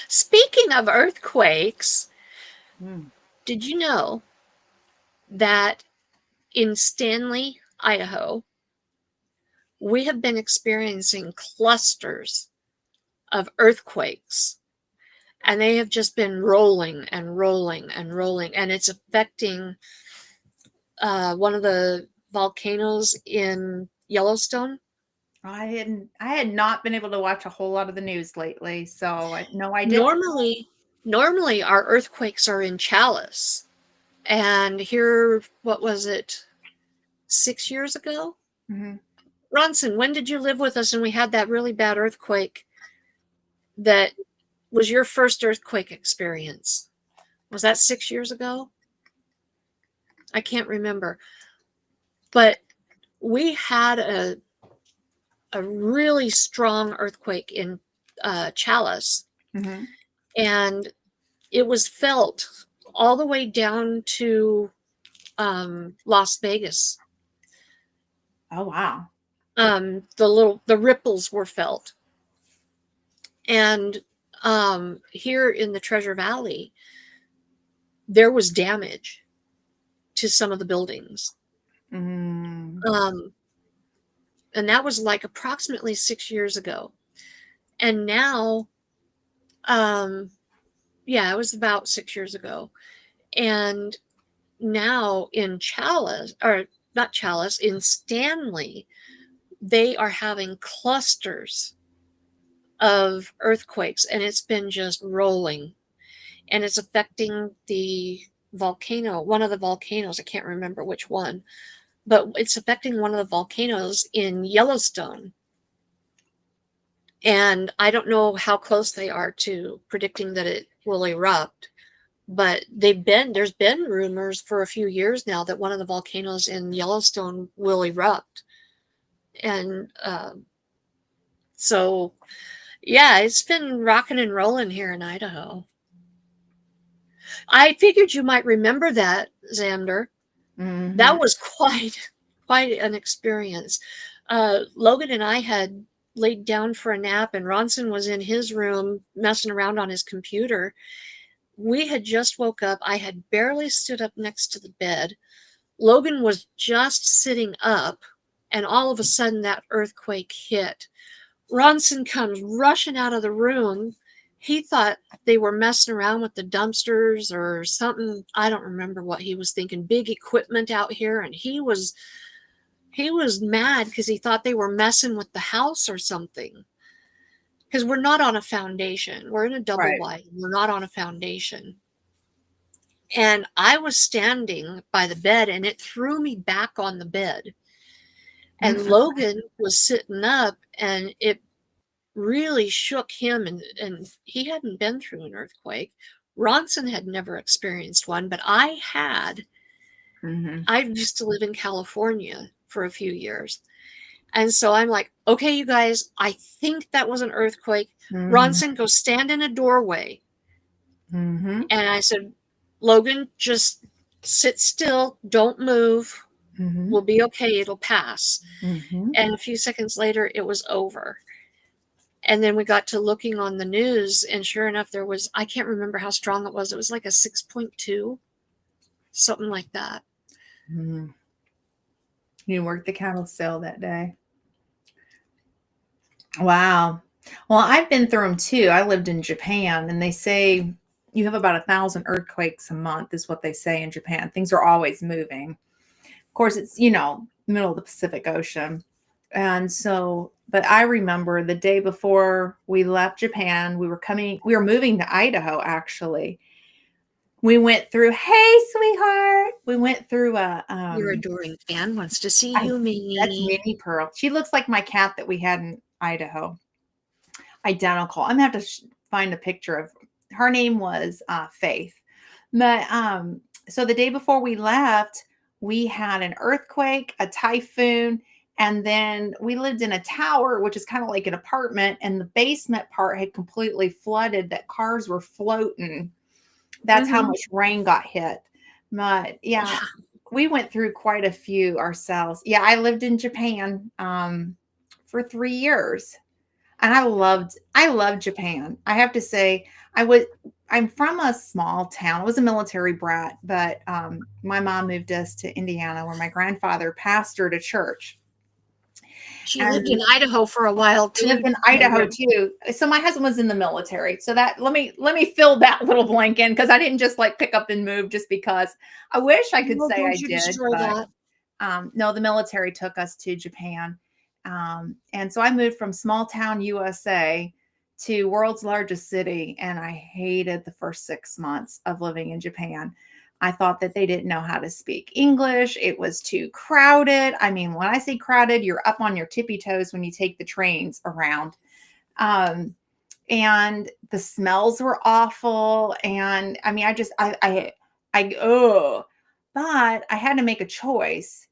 Speaking of earthquakes, Mm. did you know that in Stanley, Idaho, we have been experiencing clusters of earthquakes, and they have just been rolling and rolling and rolling, and it's affecting one of the volcanoes in Yellowstone. I had not been able to watch a whole lot of the news lately, so no, I didn't. Normally our earthquakes are in Chalice, and here, what was it, 6 years ago? Hmm. Ronson, when did you live with us and we had that really bad earthquake that was your first earthquake experience? Was that 6 years ago? I can't remember. But we had a really strong earthquake in Chalice, Hmm. and it was felt all the way down to Las Vegas. Oh wow. The ripples were felt, and here in the Treasure Valley, there was damage to some of the buildings. Mm. Um, and that was like approximately 6 years ago. And now, um, yeah, it was about 6 years ago. And now in Chalice, or not Chalice, in Stanley, they are having clusters of earthquakes, and it's been just rolling. And it's affecting the volcano, one of the volcanoes. I can't remember which one, but it's affecting one of the volcanoes in Yellowstone. And I don't know how close they are to predicting that it will erupt, but there's been rumors for a few years now that one of the volcanoes in Yellowstone will erupt. And so, yeah, it's been rocking and rolling here in Idaho. I figured you might remember that, Xander. Hmm. That was quite an experience. Logan and I had laid down for a nap, and Ronson was in his room messing around on his computer. We had just woke up. I had barely stood up next to the bed. Logan was just sitting up, and all of a sudden that earthquake hit. Ronson comes rushing out of the room. He thought they were messing around with the dumpsters or something. I don't remember what he was thinking. Big equipment out here, and he was mad because he thought they were messing with the house or something. Because we're not on a foundation. We're in a double Right. wide. We're not on a foundation. And I was standing by the bed, and it threw me back on the bed. And Mm. Logan was sitting up, and it really shook him, and he hadn't been through an earthquake. Ronson had never experienced one, but I had. Hmm. I used to live in California for a few years. And so I'm like, okay, you guys, I think that was an earthquake. Hmm. Ronson, go stand in a doorway. Hmm. And I said, Logan, just sit still, don't move. Mm-hmm. We'll be okay. It'll pass. Mm-hmm. And a few seconds later, it was over. And then we got to looking on the news, and sure enough, there was, I can't remember how strong it was. It was like a 6.2, something like that. Mm-hmm. You worked the cattle sale that day. Wow. Well, I've been through them too. I lived in Japan, and they say you have about 1,000 earthquakes a month, is what they say in Japan. Things are always moving. Of course, it's, middle of the Pacific Ocean. And so, but I remember the day before we left Japan, we were moving to Idaho actually. We went through, hey, sweetheart. We went through Your adoring fan wants to see I, you, that's Minnie. Minnie Pearl. She looks like my cat that we had in Idaho. Identical. I'm gonna have to find a picture of her. Name was Faith. But so the day before we left, we had an earthquake, a typhoon, and then we lived in a tower, which is kind of like an apartment, and the basement part had completely flooded, that cars were floating. That's how Mm-hmm. much rain got hit. But yeah, Yeah. we went through quite a few ourselves. Yeah, I lived in Japan for 3 years. And I loved Japan. I have to say, I'm from a small town. I was a military brat, but my mom moved us to Indiana where my grandfather pastored a church. She lived And in Idaho for a while I lived too. in Idaho too. So my husband was in the military. So that let me fill that little blank in, because I didn't just like pick up and move just because. I wish I could Well, say I don't you did, destroy but that. no, the military took us to Japan. And so I moved from small town USA to world's largest city. And I hated the first 6 months of living in Japan. I thought that they didn't know how to speak English. It was too crowded. I mean, when I say crowded, you're up on your tippy toes when you take the trains around. Um, and the smells were awful. And I mean, oh, but I had to make a choice.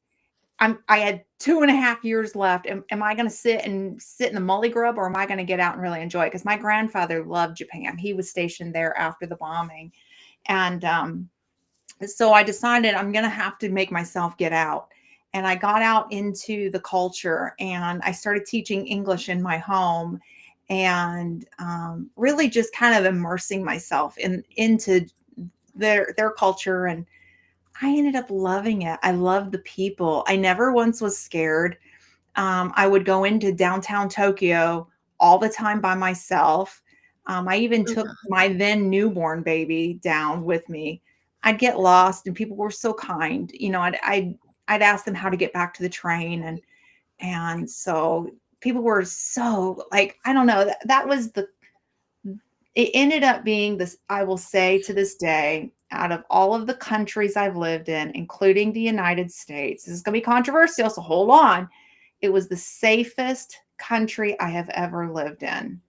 I had 2.5 years left. Am I going to sit in the mully grub, or am I going to get out and really enjoy it? Because my grandfather loved Japan. He was stationed there after the bombing. And so I decided I'm going to have to make myself get out. And I got out into the culture, and I started teaching English in my home, and really just kind of immersing myself into their culture. And I ended up loving it. I loved the people. I never once was scared. I would go into downtown Tokyo all the time by myself. I even took my then newborn baby down with me. I'd get lost, and people were so kind. I'd ask them how to get back to the train, and so people were so, like, I don't know. That was it ended up being this, I will say to this day, out of all of the countries I've lived in, including the United States, this is going to be controversial, so hold on. It was the safest country I have ever lived in.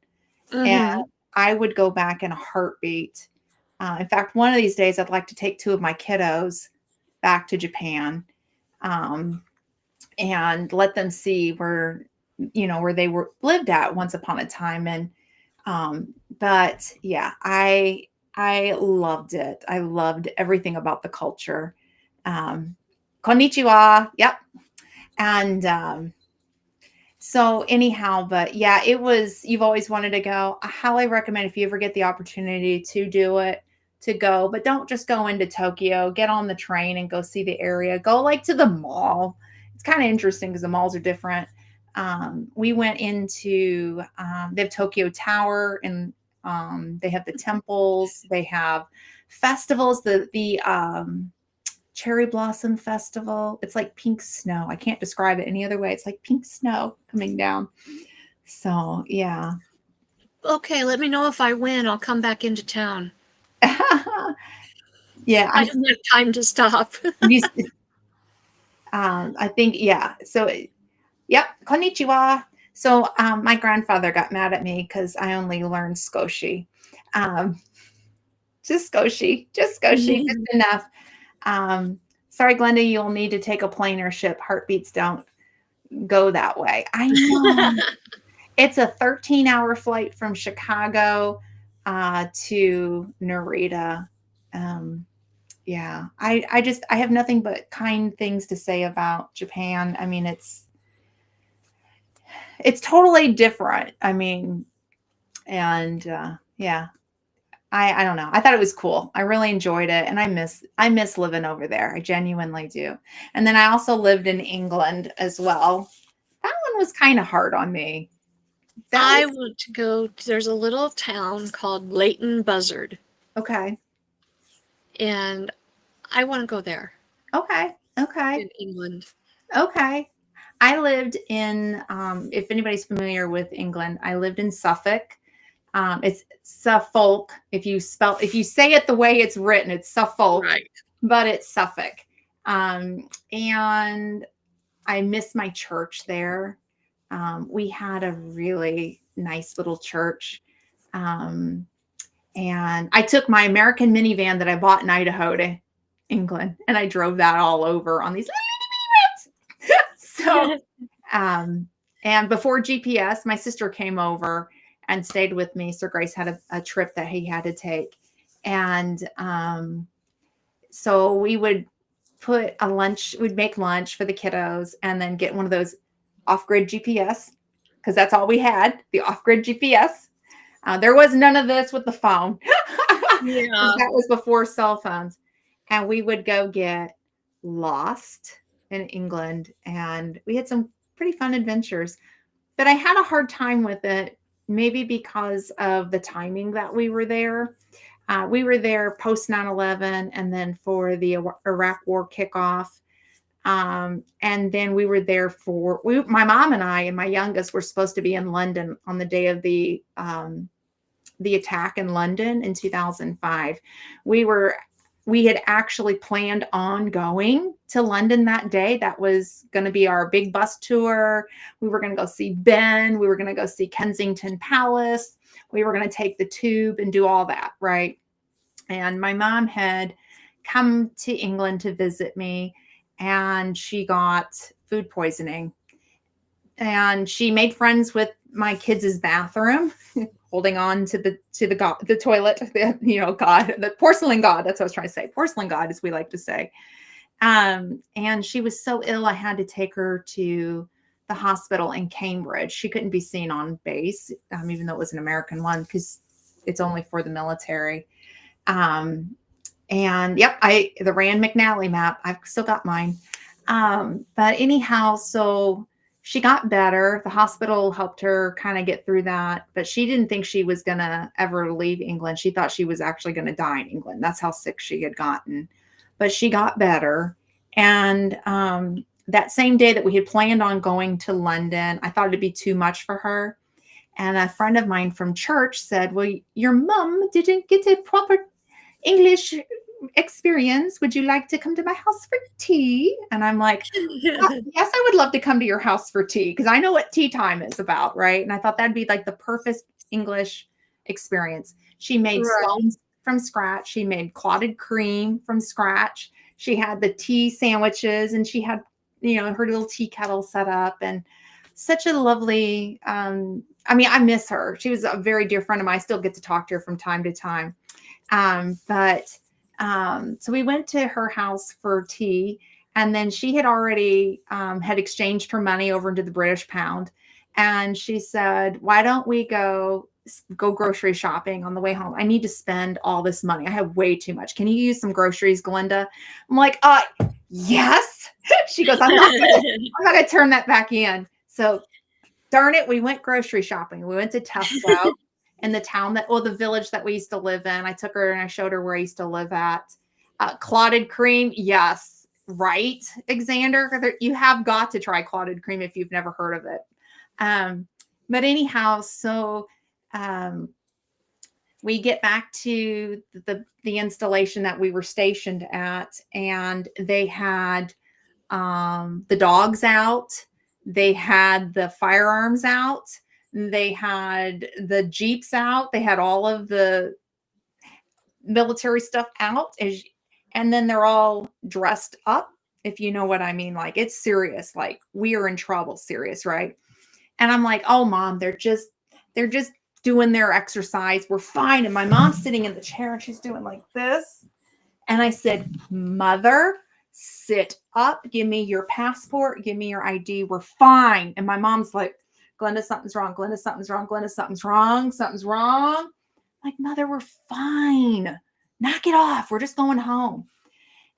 And Mm-hmm. I would go back in a heartbeat. In fact, one of these days, I'd like to take 2 of my kiddos back to Japan, um, and let them see where they were lived at once upon a time. And but yeah, I loved it. I loved everything about the culture. Konnichiwa. Yep. And so anyhow, but yeah, you've always wanted to go. I highly recommend, if you ever get the opportunity to do it, to go, but don't just go into Tokyo. Get on the train and go see the area. Go like to the mall. It's kind of interesting because the malls are different. We went into they have Tokyo Tower, and they have the temples. They have festivals. The Cherry Blossom Festival. It's like pink snow. I can't describe it any other way. It's like pink snow coming down. So yeah. Okay, let me know if I win. I'll come back into town. Yeah, I don't have time to stop. you, I think, yeah. So yep, konnichiwa. So my grandfather got mad at me because I only learned Skoshi. Um, just Skoshi, just enough. Sorry, Glenda, you'll need to take a plane or ship. Heartbeats don't go that way. I know. It's a 13-hour flight from Chicago to Narita. Yeah. I have nothing but kind things to say about Japan. I mean, it's totally different. I mean, and yeah, I don't know. I thought it was cool. I really enjoyed it, and I miss living over there. I genuinely do. And then I also lived in England as well. That one was kind of hard on me. That I was want to go. There's a little town called Leighton Buzzard, okay. and I want to go there Okay. Okay. in England. Okay. I lived in if anybody's familiar with England, I lived in Suffolk. It's Suffolk. If you say it the way it's written, it's Suffolk, Right. but it's Suffolk. And I miss my church there. We had a really nice little church. Um, and I took my American minivan that I bought in Idaho to England, and I drove that all over on these little roads. So, and before GPS, my sister came over and stayed with me. Sir Grace had a trip that he had to take. And so we would we'd make lunch for the kiddos and then get one of those off grid GPS because that's all we had, the off grid GPS. There was none of this with the phone. Yeah. That was before cell phones. And we would go get lost in England. And we had some pretty fun adventures. But I had a hard time with it, maybe because of the timing that we were there. We were there post 9/11 and then for the Iraq War kickoff. And then we were there my mom and I and my youngest were supposed to be in London on the day of the attack in London in 2005. We had actually planned on going to London that day. That was going to be our big bus tour. We were going to go see Ben. We were going to go see Kensington Palace. We were going to take the tube and do all that, right? And my mom had come to England to visit me, and she got food poisoning. And she made friends with my kids' bathroom, holding on to the toilet, God, the porcelain god. That's what I was trying to say. Porcelain god, as we like to say. And she was so ill, I had to take her to the hospital in Cambridge. She couldn't be seen on base, even though it was an American one, because it's only for the military. And yep, the Rand McNally map, I've still got mine. But anyhow, so she got better. The hospital helped her kind of get through that, but she didn't think she was going to ever leave England. She thought she was actually going to die in England. That's how sick she had gotten. But she got better. And that same day that we had planned on going to London, I thought it'd be too much for her. And a friend of mine from church said, well, your mom didn't get a proper English experience. Would you like to come to my house for tea? And I'm like, yes, I would love to come to your house for tea because I know what tea time is about, right? And I thought that'd be like the perfect English experience. She made Right. scones from scratch. She made clotted cream from scratch. She had the tea sandwiches, and she had, her little tea kettle set up, and such a lovely, I miss her. She was a very dear friend of mine. I still get to talk to her from time to time. So we went to her house for tea, and then she had already had exchanged her money over into the British pound. And she said, why don't we go grocery shopping on the way home? I need to spend all this money. I have way too much. Can you use some groceries, Glinda? I'm like, yes. She goes, I'm not going to turn that back in. So darn it, we went grocery shopping. We went to Tesco in the village that we used to live in. I took her and I showed her where I used to live at. Clotted cream, yes, right, Xander? You have got to try clotted cream if you've never heard of it. But anyhow, so we get back to the installation that we were stationed at, and they had the dogs out. They had the firearms out. They had the Jeeps out. They had all of the military stuff out. And then they're all dressed up, if you know what I mean. Like, it's serious. Like, we are in trouble, serious, right? And I'm like, oh, Mom, they're just doing their exercise. We're fine. And my mom's sitting in the chair and she's doing like this. And I said, Mother, sit up, give me your passport, give me your ID. We're fine. And my mom's like, Glenda, something's wrong. Glenda, something's wrong. Glenda, something's wrong. Something's wrong. I'm like, Mother, we're fine. Knock it off. We're just going home.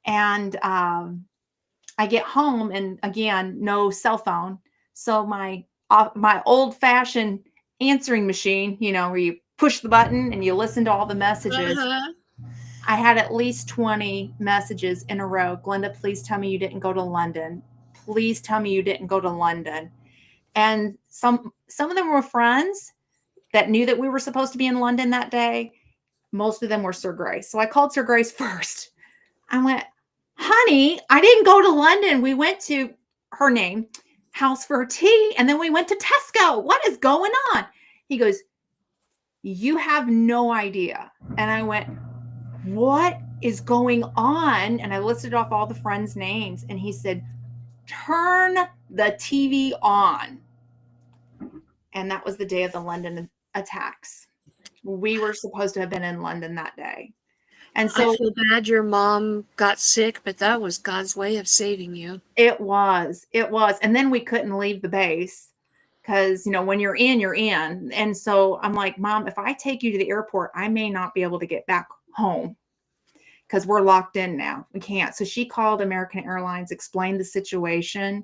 And I get home, and again, no cell phone. So my old fashioned answering machine, where you push the button and you listen to all the messages. Uh-huh. I had at least 20 messages in a row. Glenda, please tell me you didn't go to London. Please tell me you didn't go to London. And some of them were friends that knew that we were supposed to be in London that day. Most of them were Sir Grace. So I called Sir Grace first. I went, honey, I didn't go to London. We went to her name, House for Tea, and then we went to Tesco. What is going on? He goes, you have no idea. And I went, what is going on? And I listed off all the friends' names, and he said, turn the TV on. And that was the day of the London attacks. We were supposed to have been in London that day. And so I feel bad your mom got sick, but that was God's way of saving you. it was. And then we couldn't leave the base because, when you're in, you're in. And so I'm like, Mom, if I take you to the airport, I may not be able to get back home because we're locked in now. We can't. So she called American Airlines, explained the situation,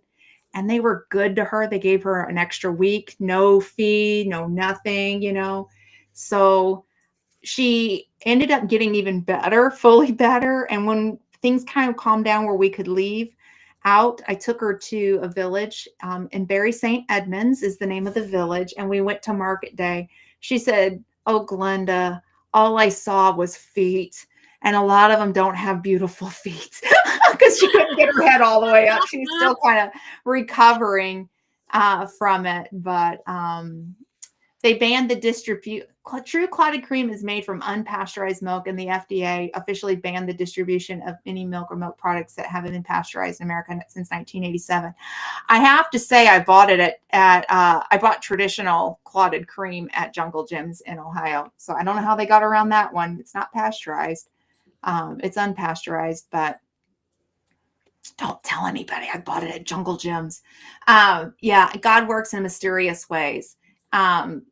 and they were good to her. They gave her an extra week, no fee, no nothing, So she ended up getting even better, fully better. And when things kind of calmed down where we could leave out, I took her to a village in Bury St. Edmunds is the name of the village. And we went to market day. She said, oh, Glenda, all I saw was feet. And a lot of them don't have beautiful feet because she couldn't get her head all the way up. She's still kind of recovering from it. But they banned the distribute. True clotted cream is made from unpasteurized milk, and the FDA officially banned the distribution of any milk or milk products that haven't been pasteurized in America since 1987. I have to say, I bought it I bought traditional clotted cream at Jungle Gyms in Ohio. So I don't know how they got around that one. It's not pasteurized. It's unpasteurized, but don't tell anybody. I bought it at Jungle Gyms. Yeah, God works in mysterious ways. Mom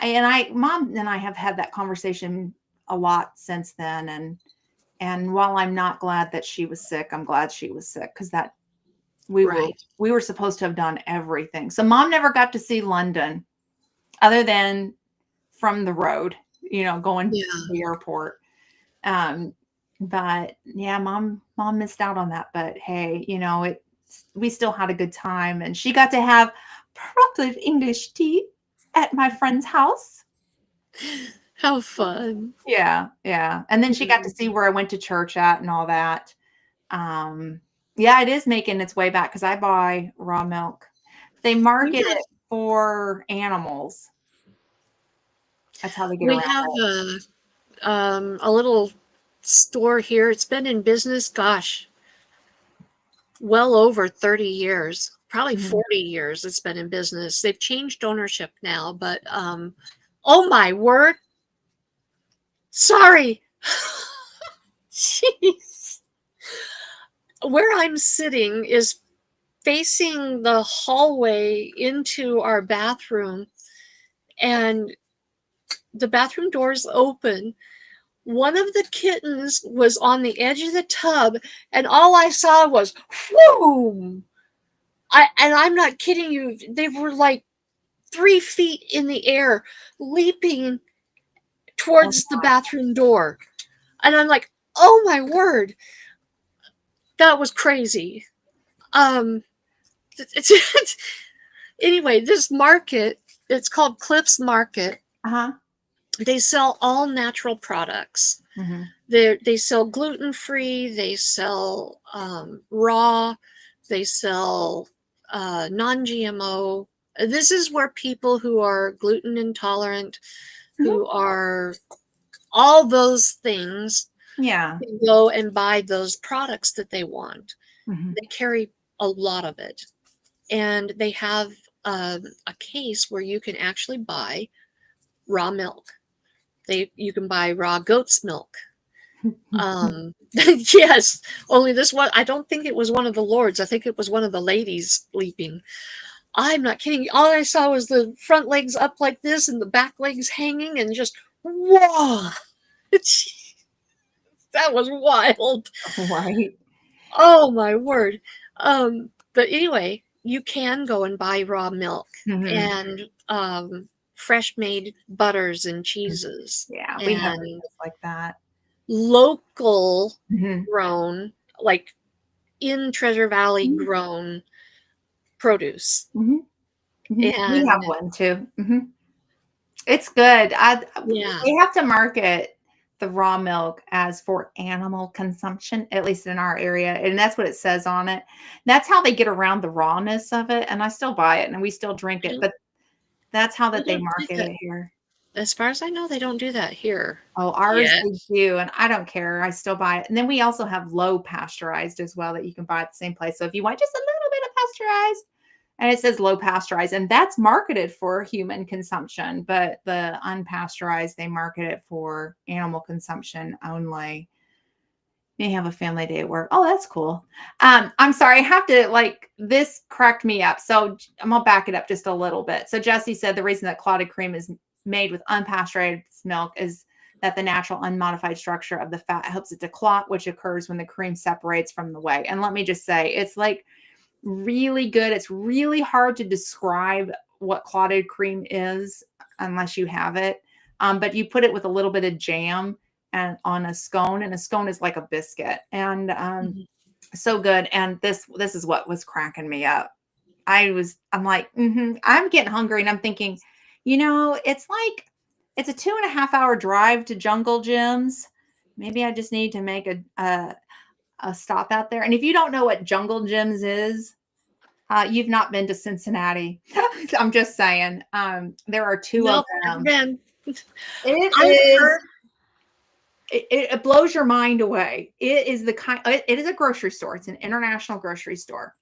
and I have had that conversation a lot since then. And while I'm not glad that she was sick, I'm glad she was sick because we were supposed to have done everything. So Mom never got to see London other than from the road, going to the airport. But yeah, mom missed out on that. But hey, we still had a good time, and she got to have proctored English tea at my friend's house. How fun. Yeah. And then she got to see where I went to church at and all that. Yeah, it is making its way back because I buy raw milk. They market it for animals. That's how they get We around have it. a little store here. It's been in business, gosh, well over 30 years, probably 40 years it's been in business. They've changed ownership now, but oh my word. Sorry. Jeez. Where I'm sitting is facing the hallway into our bathroom, and the bathroom door's open. One of the kittens was on the edge of the tub, and all I saw was whoom. And I'm not kidding you. They were like 3 feet in the air, leaping towards the bathroom door. And I'm like, oh my word. That was crazy. Anyway, this market, it's called Clips Market. Uh-huh. They sell all natural products. Mm-hmm. They sell gluten-free, they sell raw, they sell non-GMO. This is where people who are gluten intolerant, who are all those things, can go and buy those products that they want. They carry a lot of it. And they have a case where you can actually buy raw milk. You can buy raw goat's milk. Yes, only this one, I don't think it was one of the lords. I think it was one of the ladies leaping. I'm not kidding. All I saw was the front legs up like this and the back legs hanging and just, whoa. It's, that was wild. Right. Oh my word. But anyway, you can go and buy raw milk Hmm. and fresh made butters and cheeses Yeah, we have and areas like that. local Hmm. grown, like in Treasure Valley grown produce. Hmm. Hmm. We have And one too. Hmm. It's good. yeah, We have to market the raw milk as for animal consumption, at least in our area, and that's what it says on it. That's how they get around the rawness of it, and I still buy it and we still drink I it, don't, but that's how they that they don't do market that. it here. As far as I know, they don't do that here Oh, ours yet. they do, and I don't care. I still buy it. And then we also have low pasteurized as well that you can buy at the same place. So if you want just a little bit of pasteurized, and it says low pasteurized, and that's marketed for human consumption, but the unpasteurized, they market it for animal consumption only. May have a family day at work. Oh, that's cool. I'm sorry, I have to like this cracked me up. So I'm gonna back it up just a little bit. So Jesse said the reason that clotted cream is made with unpasteurized milk is that the natural unmodified structure of the fat helps it to clot, which occurs when the cream separates from the whey. And let me just say, it's like really good. It's really hard to describe what clotted cream is unless you have it. But you put it with a little bit of jam and on a scone, and a scone is like a biscuit, and Mhm. so good. And this is what was cracking me up. I'm like, I'm getting hungry, and I'm thinking, it's like it's a 2.5 hour drive to Jungle Gyms. Maybe I just need to make a stop out there. And if you don't know what Jungle Gyms is, you've not been to Cincinnati. I'm just saying. There are two of Nope, never them. been. It I've is. heard. It blows your mind away. It is the kind. It is a grocery store. It's an international grocery store.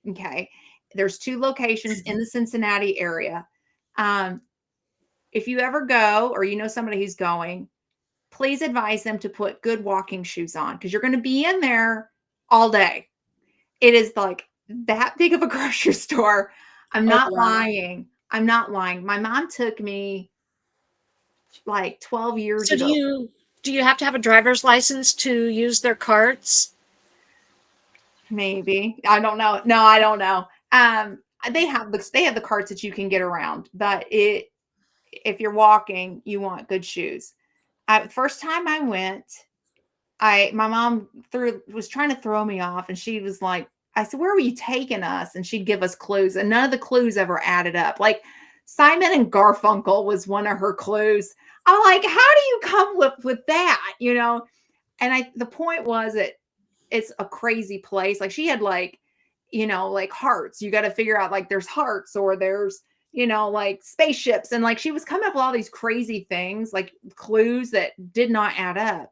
Okay. There's two locations in the Cincinnati area. Um, if you ever go or you know somebody who's going, please advise them to put good walking shoes on because you're going to be in there all day. It is like that big of a grocery store. I'm Oh not wow. lying. I'm not lying. My mom took me like 12 years So ago. do you have to have a driver's license to use their carts? Maybe. I don't know. No, I don't know. They have the carts that you can get around, but if you're walking, you want good shoes. First time I went, my mom was trying to throw me off, and she was like, I said, "Where were you taking us?" And she'd give us clues, and none of the clues ever added up. Like Simon and Garfunkel was one of her clues. I'm like, how do you come with that? And the point was that it's a crazy place. Like she had like hearts. You got to figure out like there's hearts or there's like spaceships, and like she was coming up with all these crazy things like clues that did not add up.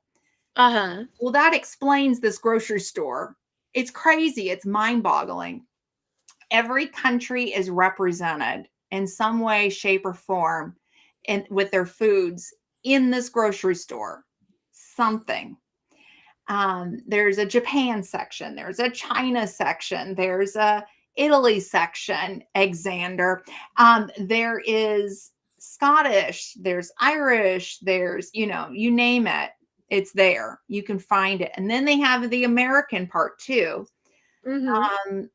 Uh-huh. Well, that explains this grocery store. It's crazy. It's mind-boggling. Every country is represented in some way, shape, or form and with their foods in this grocery store. Something. There's a Japan section, there's a China section, there's a Italy section, Xander. There is Scottish, there's Irish, there's, you name it, it's there. You can find it. And then they have the American part too. Mm-hmm. Um,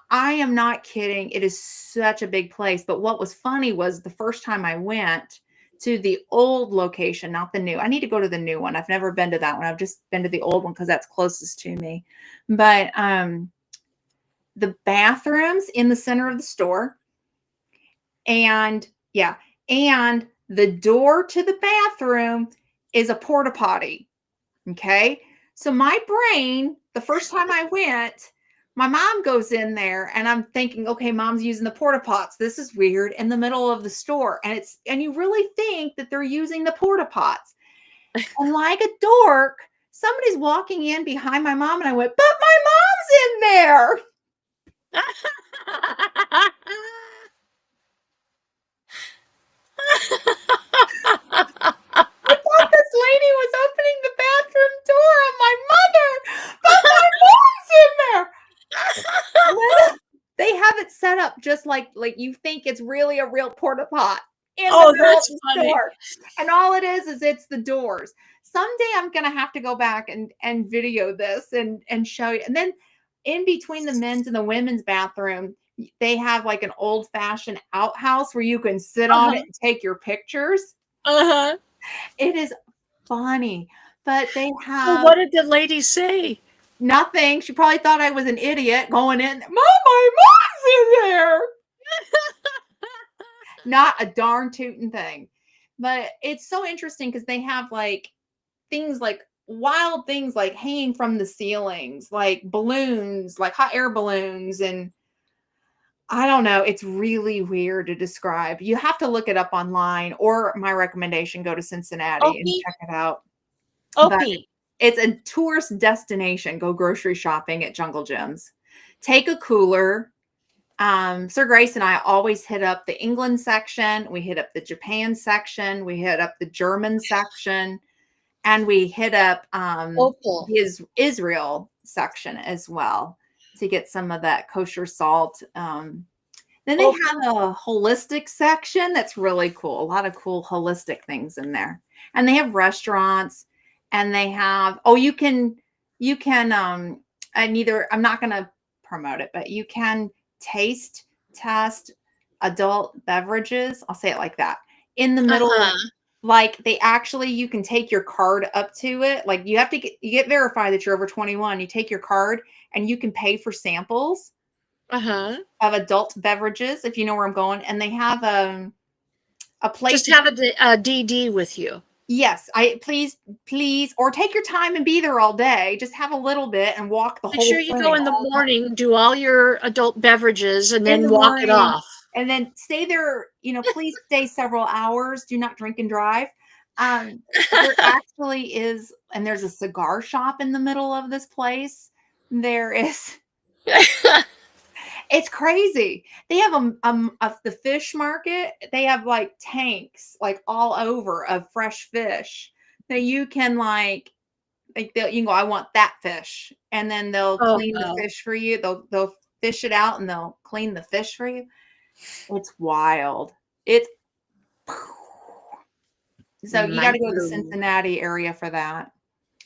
I am not kidding. It is such a big place. But what was funny was the first time I went to the old location, not the new. I need to go to the new one. I've never been to that one. I've just been to the old one because that's closest to me. But the bathrooms in the center of the store, and yeah, and the door to the bathroom is a porta potty. Okay. So my brain, the first time I went, my mom goes in there and I'm thinking, okay, mom's using the porta pots. This is weird in the middle of the store. And you really think that they're using the porta pots. And like a dork, somebody's walking in behind my mom and I went, but my mom's in there. I thought this lady was opening the bathroom just like you think it's really a real porta pot in the Oh, middle of that's the funny. store. And all it is it's the doors. Someday I'm gonna have to go back and video this and show you. And then in between the men's and the women's bathroom, they have like an old-fashioned outhouse where you can sit on it Uh-huh. and take your pictures. Uh-huh. It is funny, but they So have what did the lady say? nothing. She probably thought I was an idiot going in. Mom, my mom's in there. Not a darn tootin' thing. But it's so interesting because they have like things like wild things like hanging from the ceilings, like balloons, like hot air balloons. And I don't know. It's really weird to describe. You have to look it up online, or my recommendation, go to Cincinnati and Okay. check it out. But Okay. it's a tourist destination. Go grocery shopping at Jungle Gyms. Take a cooler. Sir Grace and I always hit up the England section. We hit up the Japan section. We hit up the German section. And we hit up Opal. the Israel section as well to get some of that kosher salt. Then they Opal. have a holistic section that's really cool. A lot of cool holistic things in there. And they have restaurants, and they have I'm not going to promote it, but you can test adult beverages. I'll say it like that. In the middle, Uh-huh. like you can take your card up to it. Like you get verified that you're over 21. You take your card and you can pay for samples Uh-huh. of adult beverages, if you know where I'm going. And they have a place. Just have a DD with you. Yes, please, or take your time and be there all day. Just have a little bit and walk the Make sure whole you go thing in the all morning, do all your adult beverages, and in then the walk it morning, off. and then stay there. Please stay several hours. Do not drink and drive. There actually is, and there's a cigar shop in the middle of this place. There is. It's crazy. They have the fish market. They have like tanks like all over of fresh fish that you can you can go, I want that fish, and then they'll Oh, clean the no. fish for you. They'll fish it out and they'll clean the fish for you. It's wild. It's so you got to go to the Micro. Cincinnati area for that.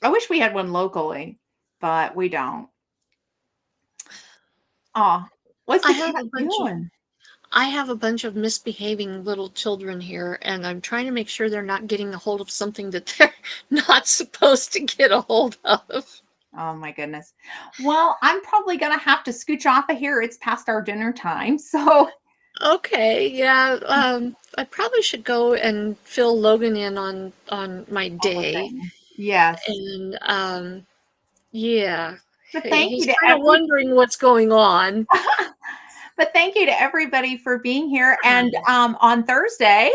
I wish we had one locally, but we don't. Oh, what's I the have cat a bunch of doing? I have a bunch of misbehaving little children here, and I'm trying to make sure they're not getting a hold of something that they're not supposed to get a hold of. Oh my goodness. Well, I'm probably gonna have to scooch off of here. It's past our dinner time. So Okay, yeah, I probably should go and fill Logan in on my all the day, things. Yes. and yeah, But thank he's you to kind of wondering what's going on. but thank you to everybody for being here. And Um, on Thursday,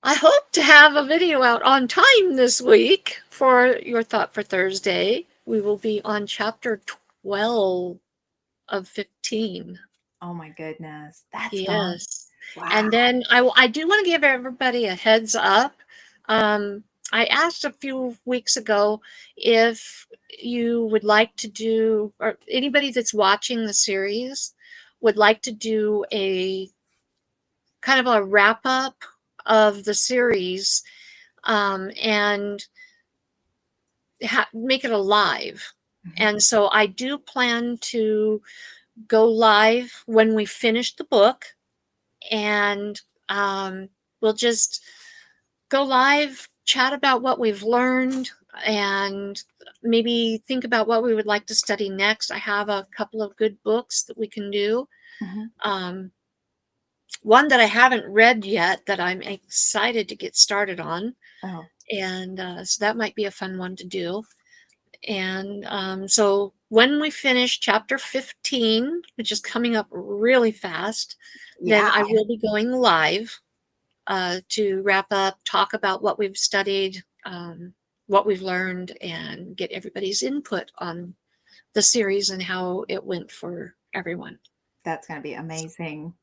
I hope to have a video out on time this week for your Thought for Thursday. We will be on chapter 12 of 15. oh my goodness, that's fun. Yes. Wow. And then I do want to give everybody a heads up. I asked a few weeks ago if you would like to do, or anybody that's watching the series would like to do a kind of a wrap up of the series, and make it alive. Mhm. And so I do plan to go live when we finish the book, and we'll just go live, chat about what we've learned, and maybe think about what we would like to study next. I have a couple of good books that we can do. Mhm. Um, one that I haven't read yet that I'm excited to get started on, Oh, and so that might be a fun one to do. And so when we finish chapter 15, which is coming up really fast, then yeah, I will be going live to wrap up, talk about what we've studied, what we've learned, and get everybody's input on the series and how it went for everyone. that's gonna be amazing.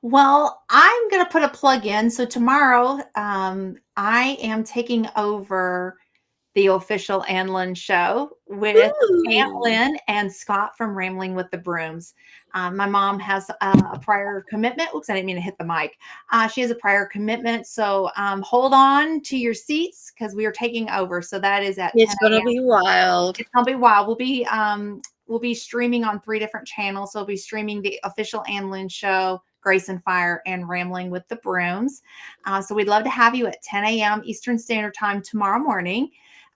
Well, I'm gonna put a plug in. So tomorrow, I am taking over the official Ann Lynn show with Aunt Ooh. Lynn and Scott from Rambling with the Brooms. My mom has a prior commitment. Oops, I didn't mean to hit the mic. She has a prior commitment. So hold on to your seats because we are taking over. So that is at 10 It's gonna a.m. be wild. It's gonna be wild. We'll be streaming on 3 different channels. So we'll be streaming the official Ann Lynn show, Grace and Fire, and Rambling with the Brooms. So we'd love to have you at 10 a.m. Eastern Standard Time tomorrow morning.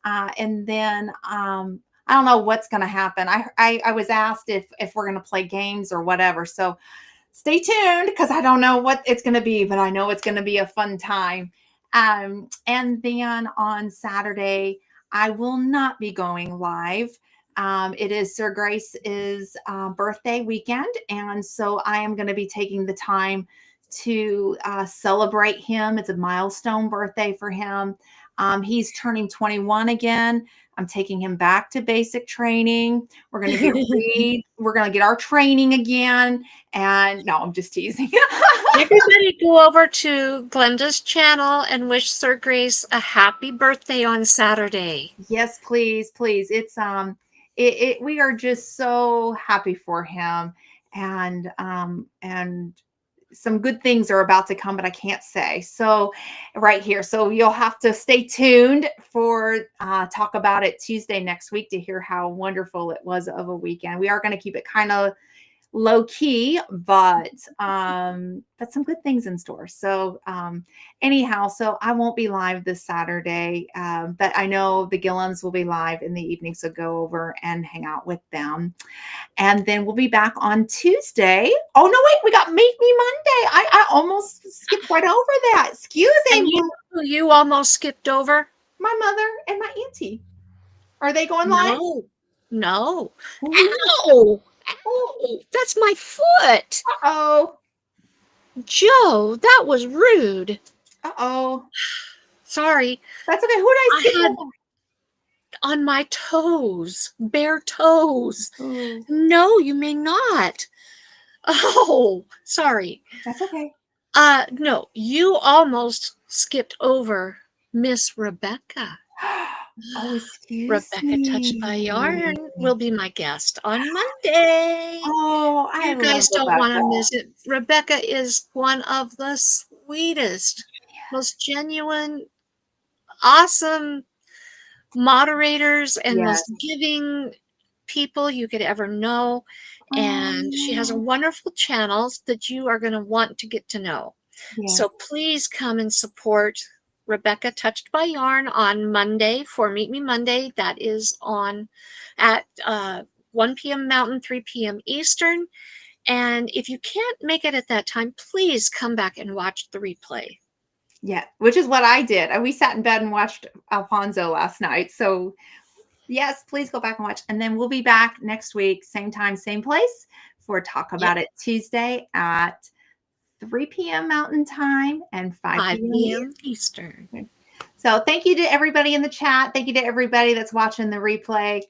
And then I don't know what's going to happen. I was asked if we're going to play games or whatever. So stay tuned because I don't know what it's going to be, but I know it's going to be a fun time. And then on Saturday, I will not be going live. It is Sir Grace's birthday weekend, and so I am going to be taking the time to celebrate him. It's a milestone birthday for him. He's turning 21 again. I'm taking him back to basic training. We're going to we're going to get our training again. And no, I'm just teasing. Everybody go over to Glenda's channel and wish Sir Grace a happy birthday on Saturday. Yes, please, please. It's we are just so happy for him, and some good things are about to come, but I can't say. So right here. So you'll have to stay tuned for Talk About It Tuesday next week to hear how wonderful it was of a weekend. We are going to keep it kind of low key, but some good things in store. So anyhow, so I won't be live this Saturday, but I know the Gillens will be live in the evening, so go over and hang out with them. And then we'll be back on Tuesday. Oh no, wait, we got Make Me Monday. I almost skipped right over that. Excuse And me. you almost skipped over? My mother and my auntie. Are they going live? No. Ooh. Ow! Ow! That's my foot. Uh-oh. Joe, that was rude. Uh-oh. Sorry. That's okay. Who did I skip I had over? on my toes, bare toes. Ooh. No, you may not. Oh, sorry. That's okay. No, you almost skipped over Miss Rebecca. Oh, excuse Rebecca Touched by me. Yarn will be my guest on Monday. Oh, I You love guys don't want Rebecca. to miss it. Rebecca is one of the sweetest, most genuine, awesome moderators and Yes. most giving people you could ever know. And she has a Oh, wonderful channel that you are going to want to get to know. yes. So please come and support Rebecca Touched by Yarn on Monday for Meet Me Monday. That is on at 1 p.m. Mountain, 3 p.m. Eastern. And if you can't make it at that time, please come back and watch the replay. Yeah, which is what I did. We sat in bed and watched Alfonso last night. So, yes, please go back and watch. And then we'll be back next week, same time, same place for Talk About It Tuesday at 3 p.m. Mountain Time and 5 5 p.m. p.m. Eastern. So, thank you to everybody in the chat. Thank you to everybody that's watching the replay.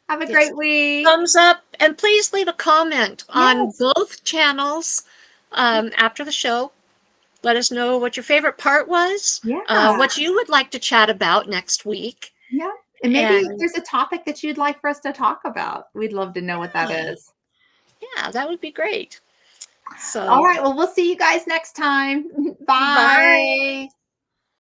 Have a great week. Thumbs up, and please leave a comment on Yes. both channels after the show. Let us know what your favorite part was, Yeah. what you would like to chat about next week. Yeah. And maybe if And there's a topic that you'd like for us to talk about, we'd love to know what that is. yeah, that would be great. All So, right. Well, we'll see you guys next time. Bye. bye.